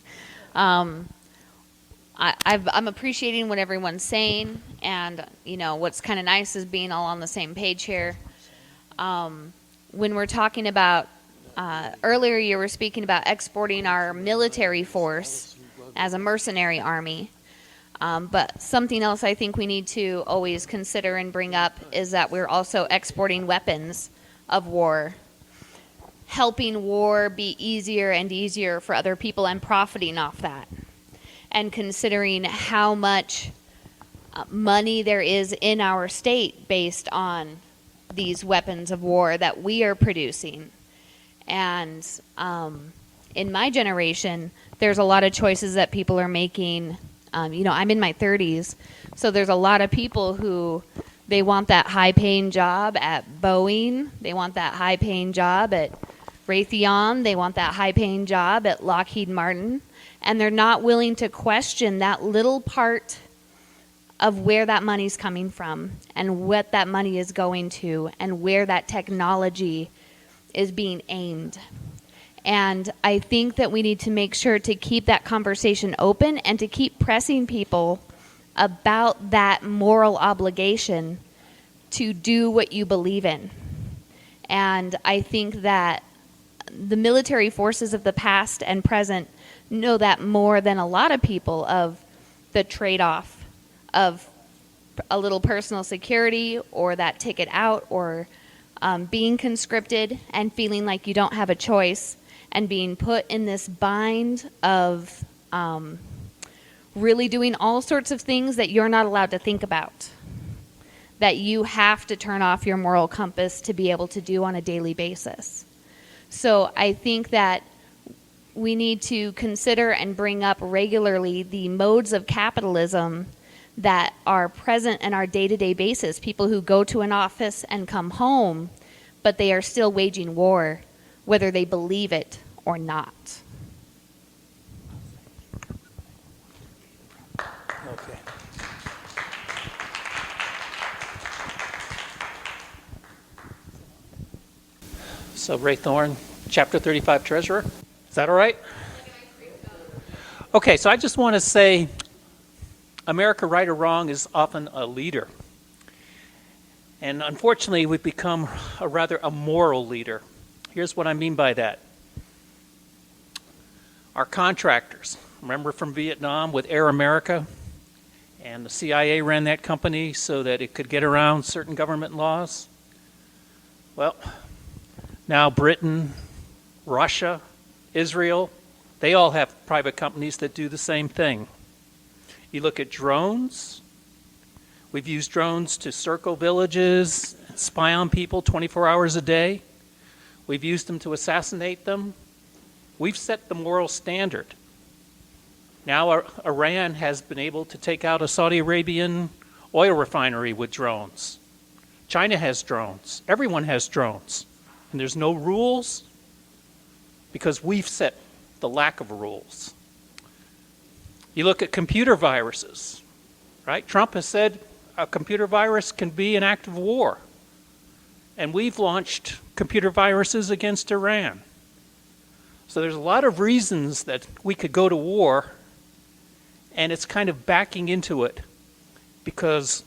I'm appreciating what everyone's saying, and what's kind of nice is being all on the same page here. When we're talking about earlier, you were speaking about exporting our military force as a mercenary army, but something else I think we need to always consider and bring up is that we're also exporting weapons of war, helping war be easier and easier for other people and profiting off that. And considering how much money there is in our state based on these weapons of war that we are producing. And in my generation, there's a lot of choices that people are making. I'm in my 30s, so there's a lot of people who they want that high-paying job at Boeing. They want that high-paying job at Raytheon. They want that high-paying job at Lockheed Martin. And they're not willing to question that little part of where that money's coming from and what that money is going to and where that technology is being aimed. And I think that we need to make sure to keep that conversation open and to keep pressing people about that moral obligation to do what you believe in. And I think that the military forces of the past and present know that more than a lot of people, of the trade-off of a little personal security or that ticket out, or being conscripted and feeling like you don't have a choice and being put in this bind of really doing all sorts of things that you're not allowed to think about, that you have to turn off your moral compass to be able to do on a daily basis. So I think that we need to consider and bring up regularly the modes of capitalism that are present in our day-to-day basis. People who go to an office and come home, but they are still waging war, whether they believe it or not. Okay. So Ray Thorne, Chapter 35 Treasurer. Is that all right? Okay, so I just want to say America, right or wrong, is often a leader. And unfortunately, we've become a rather immoral leader. Here's what I mean by that. Our contractors, remember from Vietnam with Air America? And the CIA ran that company so that it could get around certain government laws. Well, now Britain, Russia, Israel, they all have private companies that do the same thing. You look at drones. We've used drones to circle villages, spy on people 24 hours a day. We've used them to assassinate them. We've set the moral standard. Now Iran has been able to take out a Saudi Arabian oil refinery with drones. China has drones. Everyone has drones. And there's no rules because we've set the lack of rules. You look at computer viruses, right? Trump has said a computer virus can be an act of war. And we've launched computer viruses against Iran. So there's a lot of reasons that we could go to war, and it's kind of backing into it because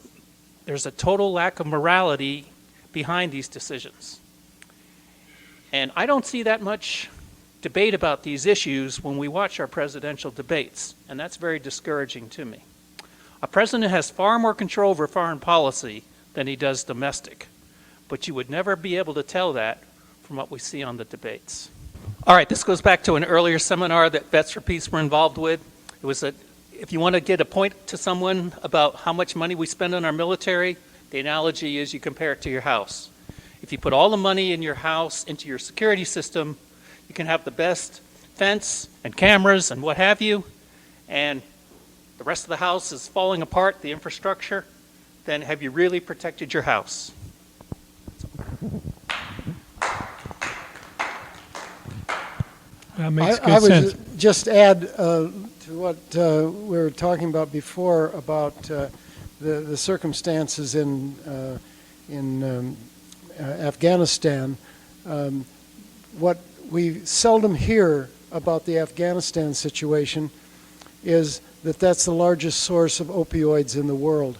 there's a total lack of morality behind these decisions. And I don't see that much debate about these issues when we watch our presidential debates, and that's very discouraging to me. A president has far more control over foreign policy than he does domestic, but you would never be able to tell that from what we see on the debates. All right, this goes back to an earlier seminar that Vets for Peace were involved with. It was that if you want to get a point to someone about how much money we spend on our military, the analogy is you compare it to your house. If you put all the money in your house into your security system, you can have the best fence and cameras and what have you, and the rest of the house is falling apart, the infrastructure, then have you really protected your house? That makes good I would sense. just add to what we were talking about before about the circumstances in Afghanistan. What we seldom hear about the Afghanistan situation is that that's the largest source of opioids in the world,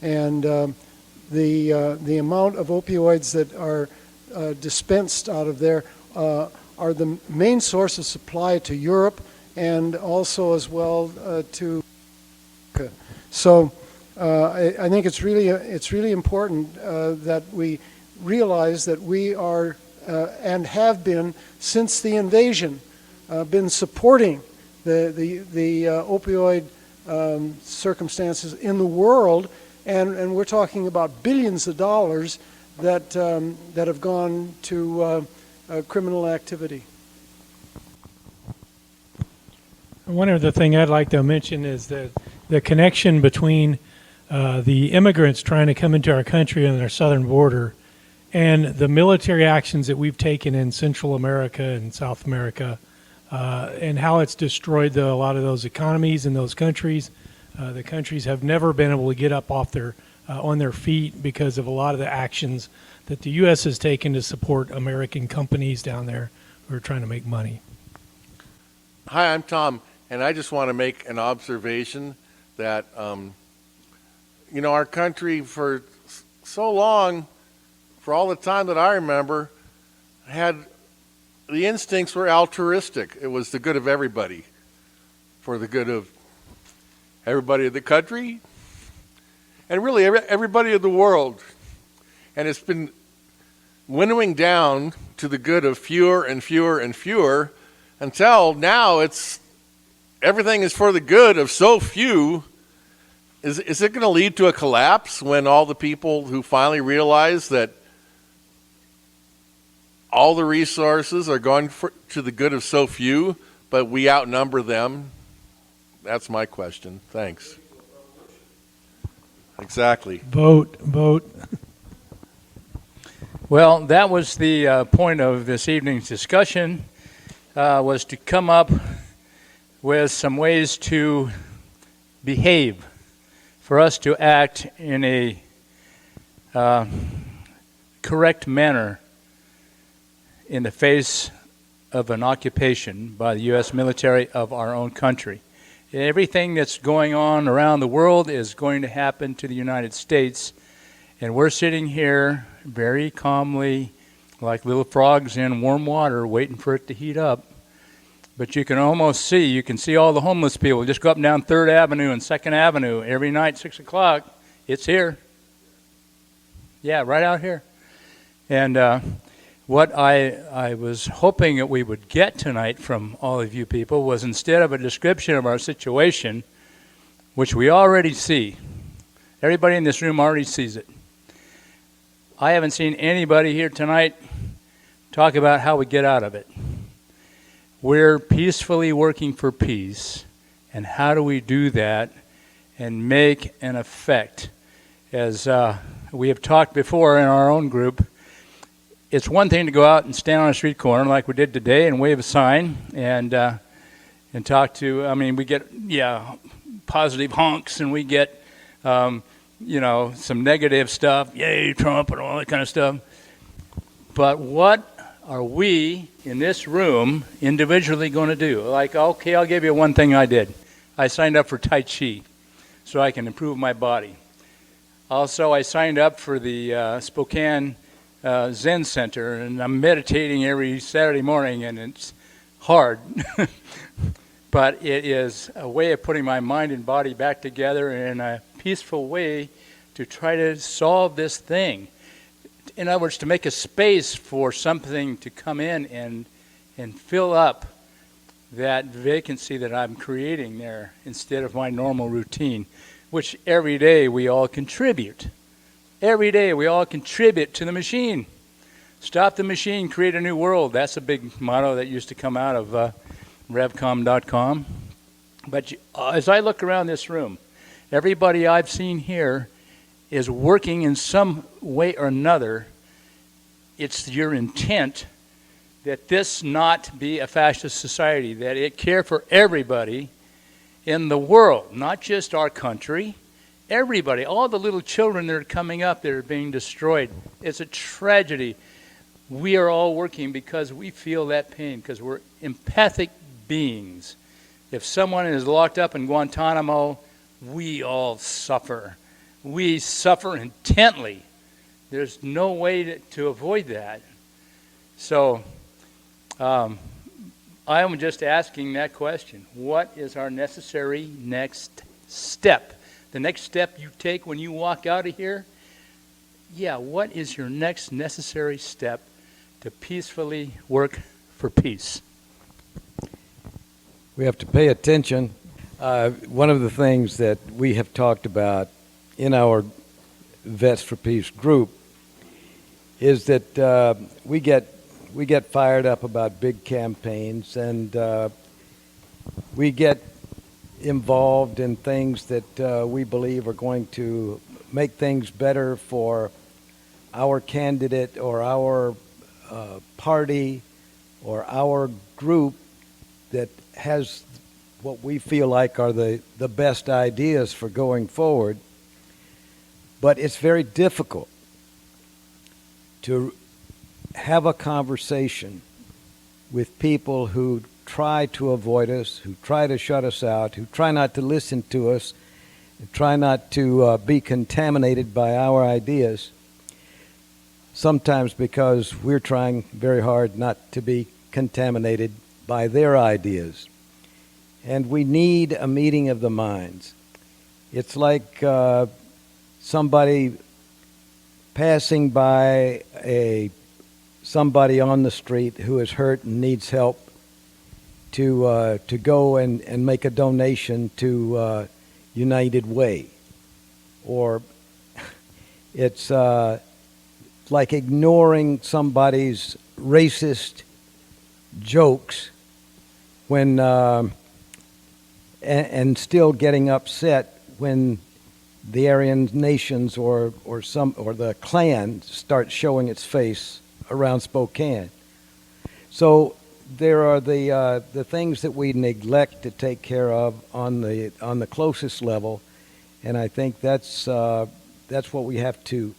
and the amount of opioids that are dispensed out of there are the main source of supply to Europe and also as well to America. So I think it's really important that we realize that we are and have been since the invasion been supporting the opioid circumstances in the world, and we're talking about billions of dollars that have gone to criminal activity. One other thing I'd like to mention is the connection between the immigrants trying to come into our country on our southern border and the military actions that we've taken in Central America and South America, and how it's destroyed a lot of those economies in those countries. The countries have never been able to get up off on their feet because of a lot of the actions that the U.S. has taken to support American companies down there who are trying to make money. Hi, I'm Tom, and I just want to make an observation that, our country for so long, for all the time that I remember, had the instincts were altruistic. It was the good of everybody, for the good of everybody in the country, and really everybody in the world. And it's been winnowing down to the good of fewer and fewer and fewer until now everything is for the good of so few. Is it going to lead to a collapse when all the people who finally realize that all the resources are going to the good of so few, but we outnumber them? That's my question. Thanks. Exactly. Vote. Well, that was the point of this evening's discussion, was to come up with some ways to behave, for us to act in a correct manner in the face of an occupation by the U.S. military of our own country. Everything that's going on around the world is going to happen to the United States. And we're sitting here very calmly, like little frogs in warm water, waiting for it to heat up. But you can almost see, you can see all the homeless people. Just go up and down 3rd Avenue and 2nd Avenue every night, 6 o'clock. It's here. Yeah, right out here. And what I was hoping that we would get tonight from all of you people was, instead of a description of our situation, which we already see, everybody in this room already sees it. I haven't seen anybody here tonight talk about how we get out of it. We're peacefully working for peace, and how do we do that and make an effect? As we have talked before in our own group, it's one thing to go out and stand on a street corner like we did today and wave a sign and talk to, I mean, we get, positive honks, and we get, some negative stuff, yay, Trump, and all that kind of stuff. But what are we in this room individually going to do? Like, okay, I'll give you one thing I did. I signed up for Tai Chi so I can improve my body. Also, I signed up for the Spokane Zen Center, and I'm meditating every Saturday morning, and it's hard. But it is a way of putting my mind and body back together in a peaceful way to try to solve this thing. In other words, to make a space for something to come in and fill up that vacancy that I'm creating there instead of my normal routine, which every day we all contribute. Every day we all contribute to the machine. Stop the machine, create a new world. That's a big motto that used to come out of revcom.com. But as I look around this room, everybody I've seen here is working in some way or another. It's your intent that this not be a fascist society, that it care for everybody in the world, not just our country. Everybody, all the little children that are coming up that are being destroyed. It's a tragedy. We are all working because we feel that pain, because we're empathic beings. If someone is locked up in Guantanamo, we all suffer. We suffer intently. There's no way to avoid that. So I am just asking that question. What is our necessary next step? The next step you take when you walk out of here? Yeah, what is your next necessary step to peacefully work for peace? We have to pay attention. One of the things that we have talked about in our Vets for Peace group is that we get fired up about big campaigns, and we get involved in things that we believe are going to make things better for our candidate or our party or our group that has what we feel like are the best ideas for going forward. But it's very difficult to have a conversation with people who try to avoid us, who try to shut us out, who try not to listen to us, and try not to be contaminated by our ideas, sometimes because we're trying very hard not to be contaminated by their ideas. And we need a meeting of the minds. It's like somebody passing by somebody on the street who is hurt and needs help to go and make a donation to United Way. Or it's like ignoring somebody's racist jokes when and still getting upset when the Aryan nations or the Klan starts showing its face around Spokane. So there are the things that we neglect to take care of on the closest level, and I think that's what we have to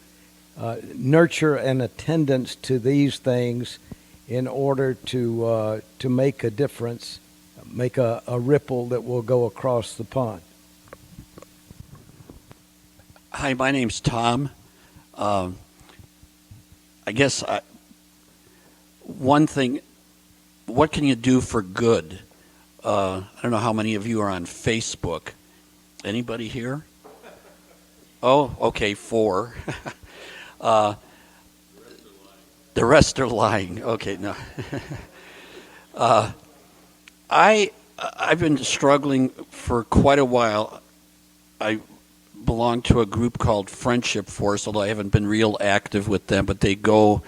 nurture an attendance to these things in order to make a difference, make a ripple that will go across the pond. Hi, my name's Tom. I guess one thing, what can you do for good? I don't know how many of you are on Facebook. Anybody here? Oh, okay, 4. The rest are lying. Okay, no. I've been struggling for quite a while. I belong to a group called Friendship Force, although I haven't been real active with them, but they go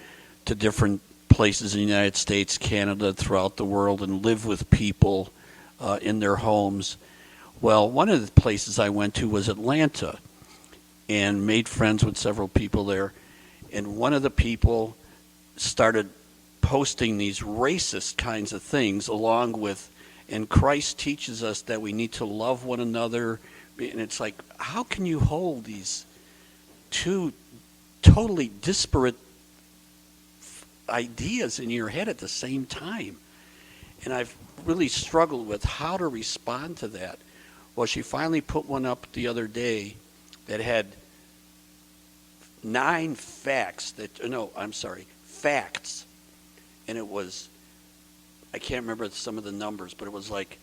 to different places in the United States, Canada, throughout the world, and live with people in their homes. Well, one of the places I went to was Atlanta, and made friends with several people there. And one of the people started posting these racist kinds of things along with, and Christ teaches us that we need to love one another. And it's like, how can you hold these two totally disparate ideas in your head at the same time? And I've really struggled with how to respond to that. Well, she finally put one up the other day that had 9 facts facts. And it was, I can't remember some of the numbers, but it was like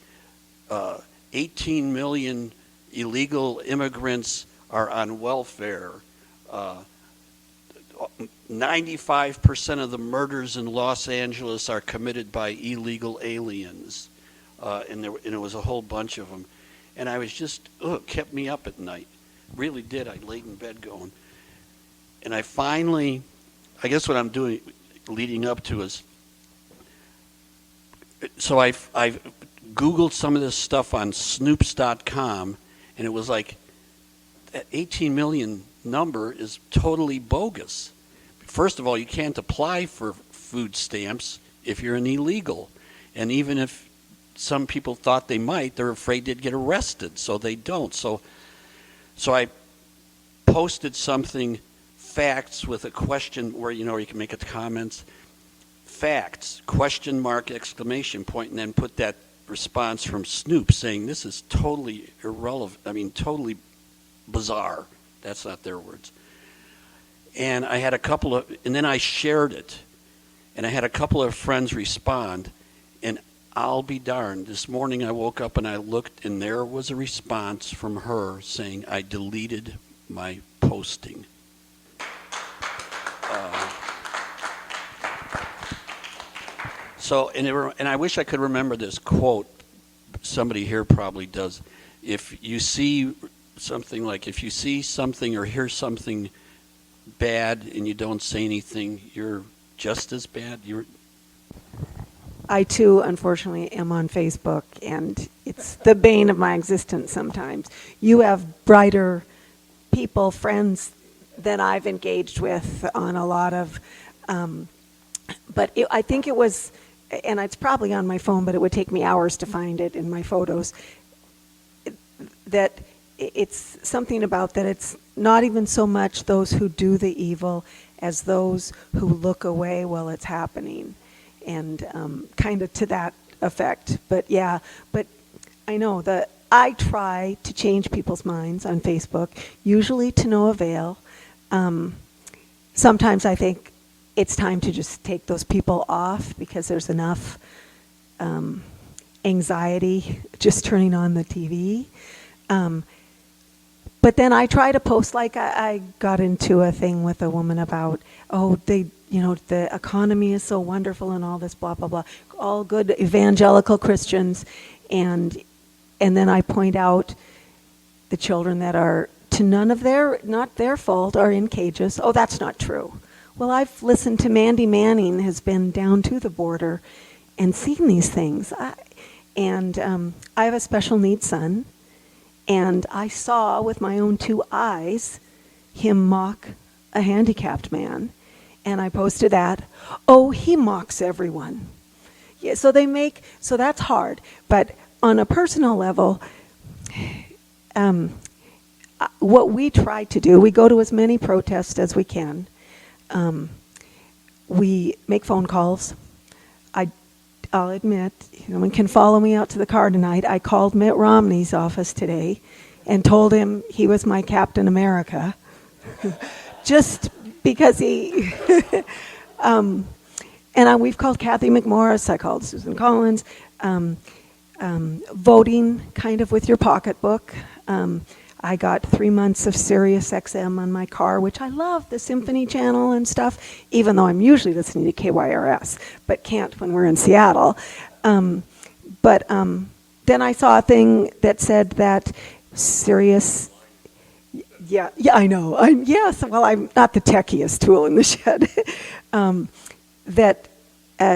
18 million illegal immigrants are on welfare. 95% of the murders in Los Angeles are committed by illegal aliens. And it was a whole bunch of them. And I was just, it kept me up at night. Really did. I laid in bed going. And I finally, I guess what I'm doing, leading up to is, so I've Googled some of this stuff on snoops.com, and it was like, that 18 million number is totally bogus. First of all, you can't apply for food stamps if you're an illegal. And even if some people thought they might, they're afraid they'd get arrested, so they don't. So I posted something, facts, with a question where, you can make it comments. Facts, question mark, exclamation point, and then put that response from Snoop saying this is totally irrelevant, totally bizarre. That's not their words. And I had and then I shared it, and I had a couple of friends respond, and I'll be darned, this morning I woke up and I looked, and there was a response from her saying, I deleted my posting. And I wish I could remember this quote. Somebody here probably does. If you see something or hear something bad and you don't say anything, you're just as bad. I too, unfortunately, am on Facebook, and it's the bane of my existence sometimes. You have brighter people, friends, than I've engaged with on a lot of, but I think it was, and it's probably on my phone, but it would take me hours to find it in my photos, that it's something about that it's not even so much those who do the evil as those who look away while it's happening, and kind of to that effect. But I know that I try to change people's minds on Facebook, usually to no avail. Sometimes I think it's time to just take those people off because there's enough anxiety just turning on the TV. But then I try to post, like I got into a thing with a woman about, the economy is so wonderful and all this blah, blah, blah, all good evangelical Christians. And then I point out the children that are, to not their fault, are in cages. Oh, that's not true. Well, I've listened to Mandy Manning, has been down to the border and seen these things. I have a special needs son, and I saw with my own 2 eyes him mock a handicapped man, and I posted that. Oh, he mocks everyone. Yeah, so that's hard. But on a personal level, what we try to do, we go to as many protests as we can. We make phone calls. I'll admit, no one can follow me out to the car tonight. I called Mitt Romney's office today and told him he was my Captain America. Just because he... we've called Kathy McMorris, I called Susan Collins, voting kind of with your pocketbook. I got 3 months of Sirius XM on my car, which I love, the Symphony Channel and stuff, even though I'm usually listening to KYRS, but can't when we're in Seattle. Then I saw a thing that said that Sirius... Yeah, I know. I'm not the techiest tool in the shed. That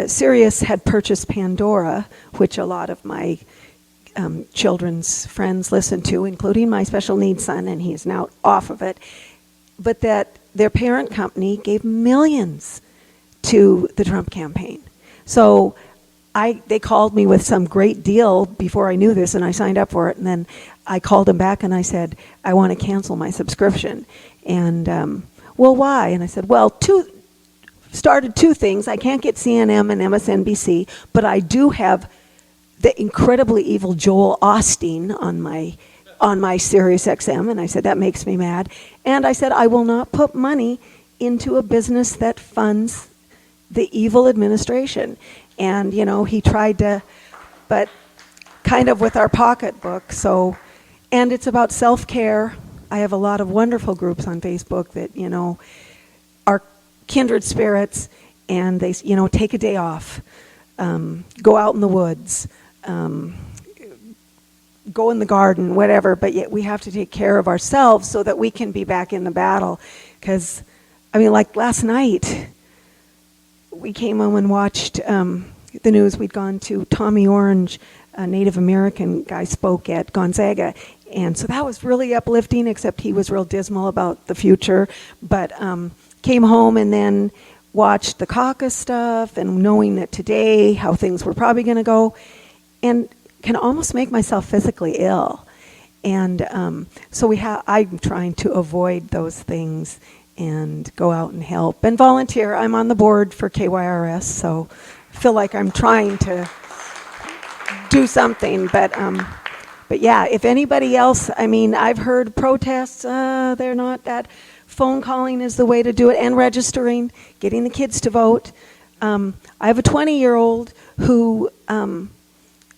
Sirius had purchased Pandora, which a lot of my children's friends listen to, including my special needs son, and he is now off of it, but that their parent company gave millions to the Trump campaign. So they called me with some great deal before I knew this, and I signed up for it, and then I called them back and I said, I want to cancel my subscription. And, well, why? And I said, well, started two things. I can't get CNN and MSNBC, but I do have the incredibly evil Joel Osteen on my Sirius XM, and I said that makes me mad. And I said I will not put money into a business that funds the evil administration. And he tried to, but kind of with our pocketbook. So, and it's about self-care. I have a lot of wonderful groups on Facebook that are kindred spirits, and they take a day off, go out in the woods. Go in the garden, whatever, but yet we have to take care of ourselves so that we can be back in the battle. Because, like last night, we came home and watched the news. We'd gone to Tommy Orange, a Native American guy, spoke at Gonzaga, and so that was really uplifting, except he was real dismal about the future. But came home and then watched the caucus stuff, and knowing that today, how things were probably going to go, and can almost make myself physically ill. And so I'm trying to avoid those things and go out and help and volunteer. I'm on the board for KYRS, so I feel like I'm trying to do something. But yeah, if anybody else, I've heard protests, they're not that. Phone calling is the way to do it, and registering, getting the kids to vote. I have a 20-year-old who...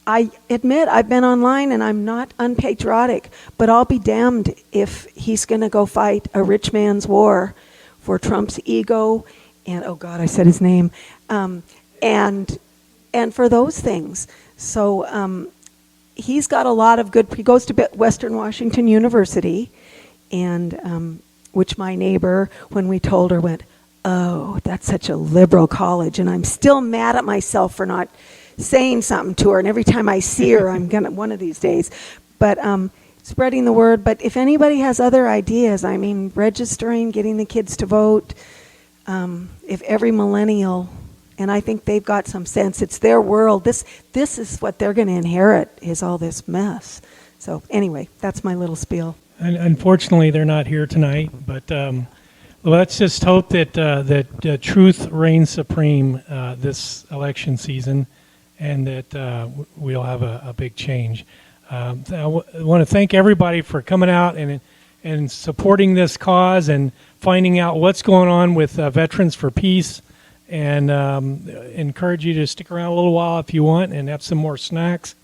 I admit I've been online and I'm not unpatriotic, but I'll be damned if he's going to go fight a rich man's war for Trump's ego and, oh God, I said his name, and for those things. So he's got a lot of good, he goes to Western Washington University, and which my neighbor, when we told her, went, oh, that's such a liberal college, and I'm still mad at myself for not saying something to her, and every time I see her, I'm gonna one of these days. But spreading the word. But if anybody has other ideas, registering, getting the kids to vote. If every millennial, and I think they've got some sense, it's their world. This is what they're going to inherit, is all this mess. So anyway, that's my little spiel. And unfortunately, they're not here tonight. But let's just hope that truth reigns supreme this election season, and that we'll have a big change. I want to thank everybody for coming out and supporting this cause and finding out what's going on with Veterans for Peace, and encourage you to stick around a little while if you want and have some more snacks.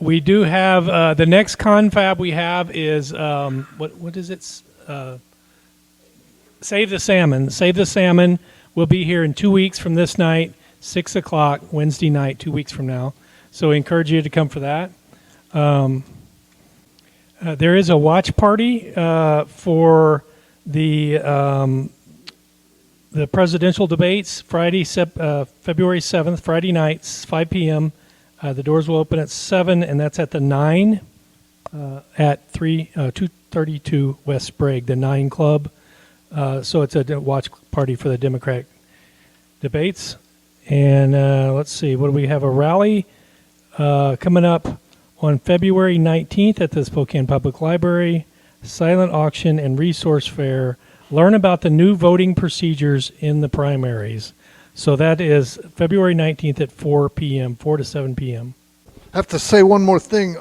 We do have the next confab we have is what is it? Save the Salmon. Save the Salmon. We'll be here in 2 weeks from this night, 6 o'clock, Wednesday night, 2 weeks from now. So we encourage you to come for that. There is a watch party for the presidential debates, Friday, February 7th, Friday nights, 5 p.m. The doors will open at 7, and that's at the 9 at 232 West Sprague, the 9 Club. So it's a watch party for the Democratic debates. And let's see, what do we have? A rally coming up on February 19th at the Spokane Public Library, silent auction and resource fair. Learn about the new voting procedures in the primaries. So that is February 19th at 4 p.m., 4 to 7 p.m. I have to say one more thing.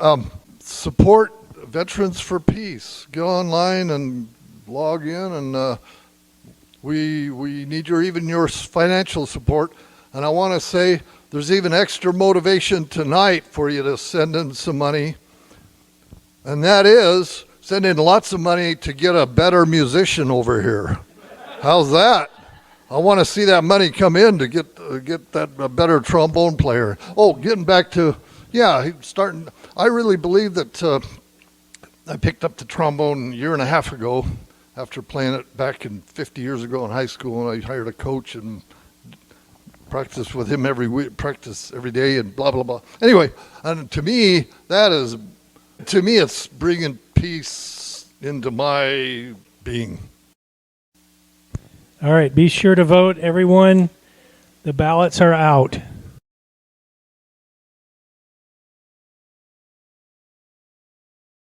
Support Veterans for Peace. Go online and log in, and we need your financial support. And I want to say there's even extra motivation tonight for you to send in some money, and that is send in lots of money to get a better musician over here. How's that? I want to see that money come in to get that a better trombone player. Oh, getting back to, starting. I really believe that I picked up the trombone a year and a half ago after playing it back in 50 years ago in high school, and I hired a coach and practiced with him every week, practice every day, and blah, blah, blah. Anyway, and to me, it's bringing peace into my being. All right, be sure to vote, everyone. The ballots are out.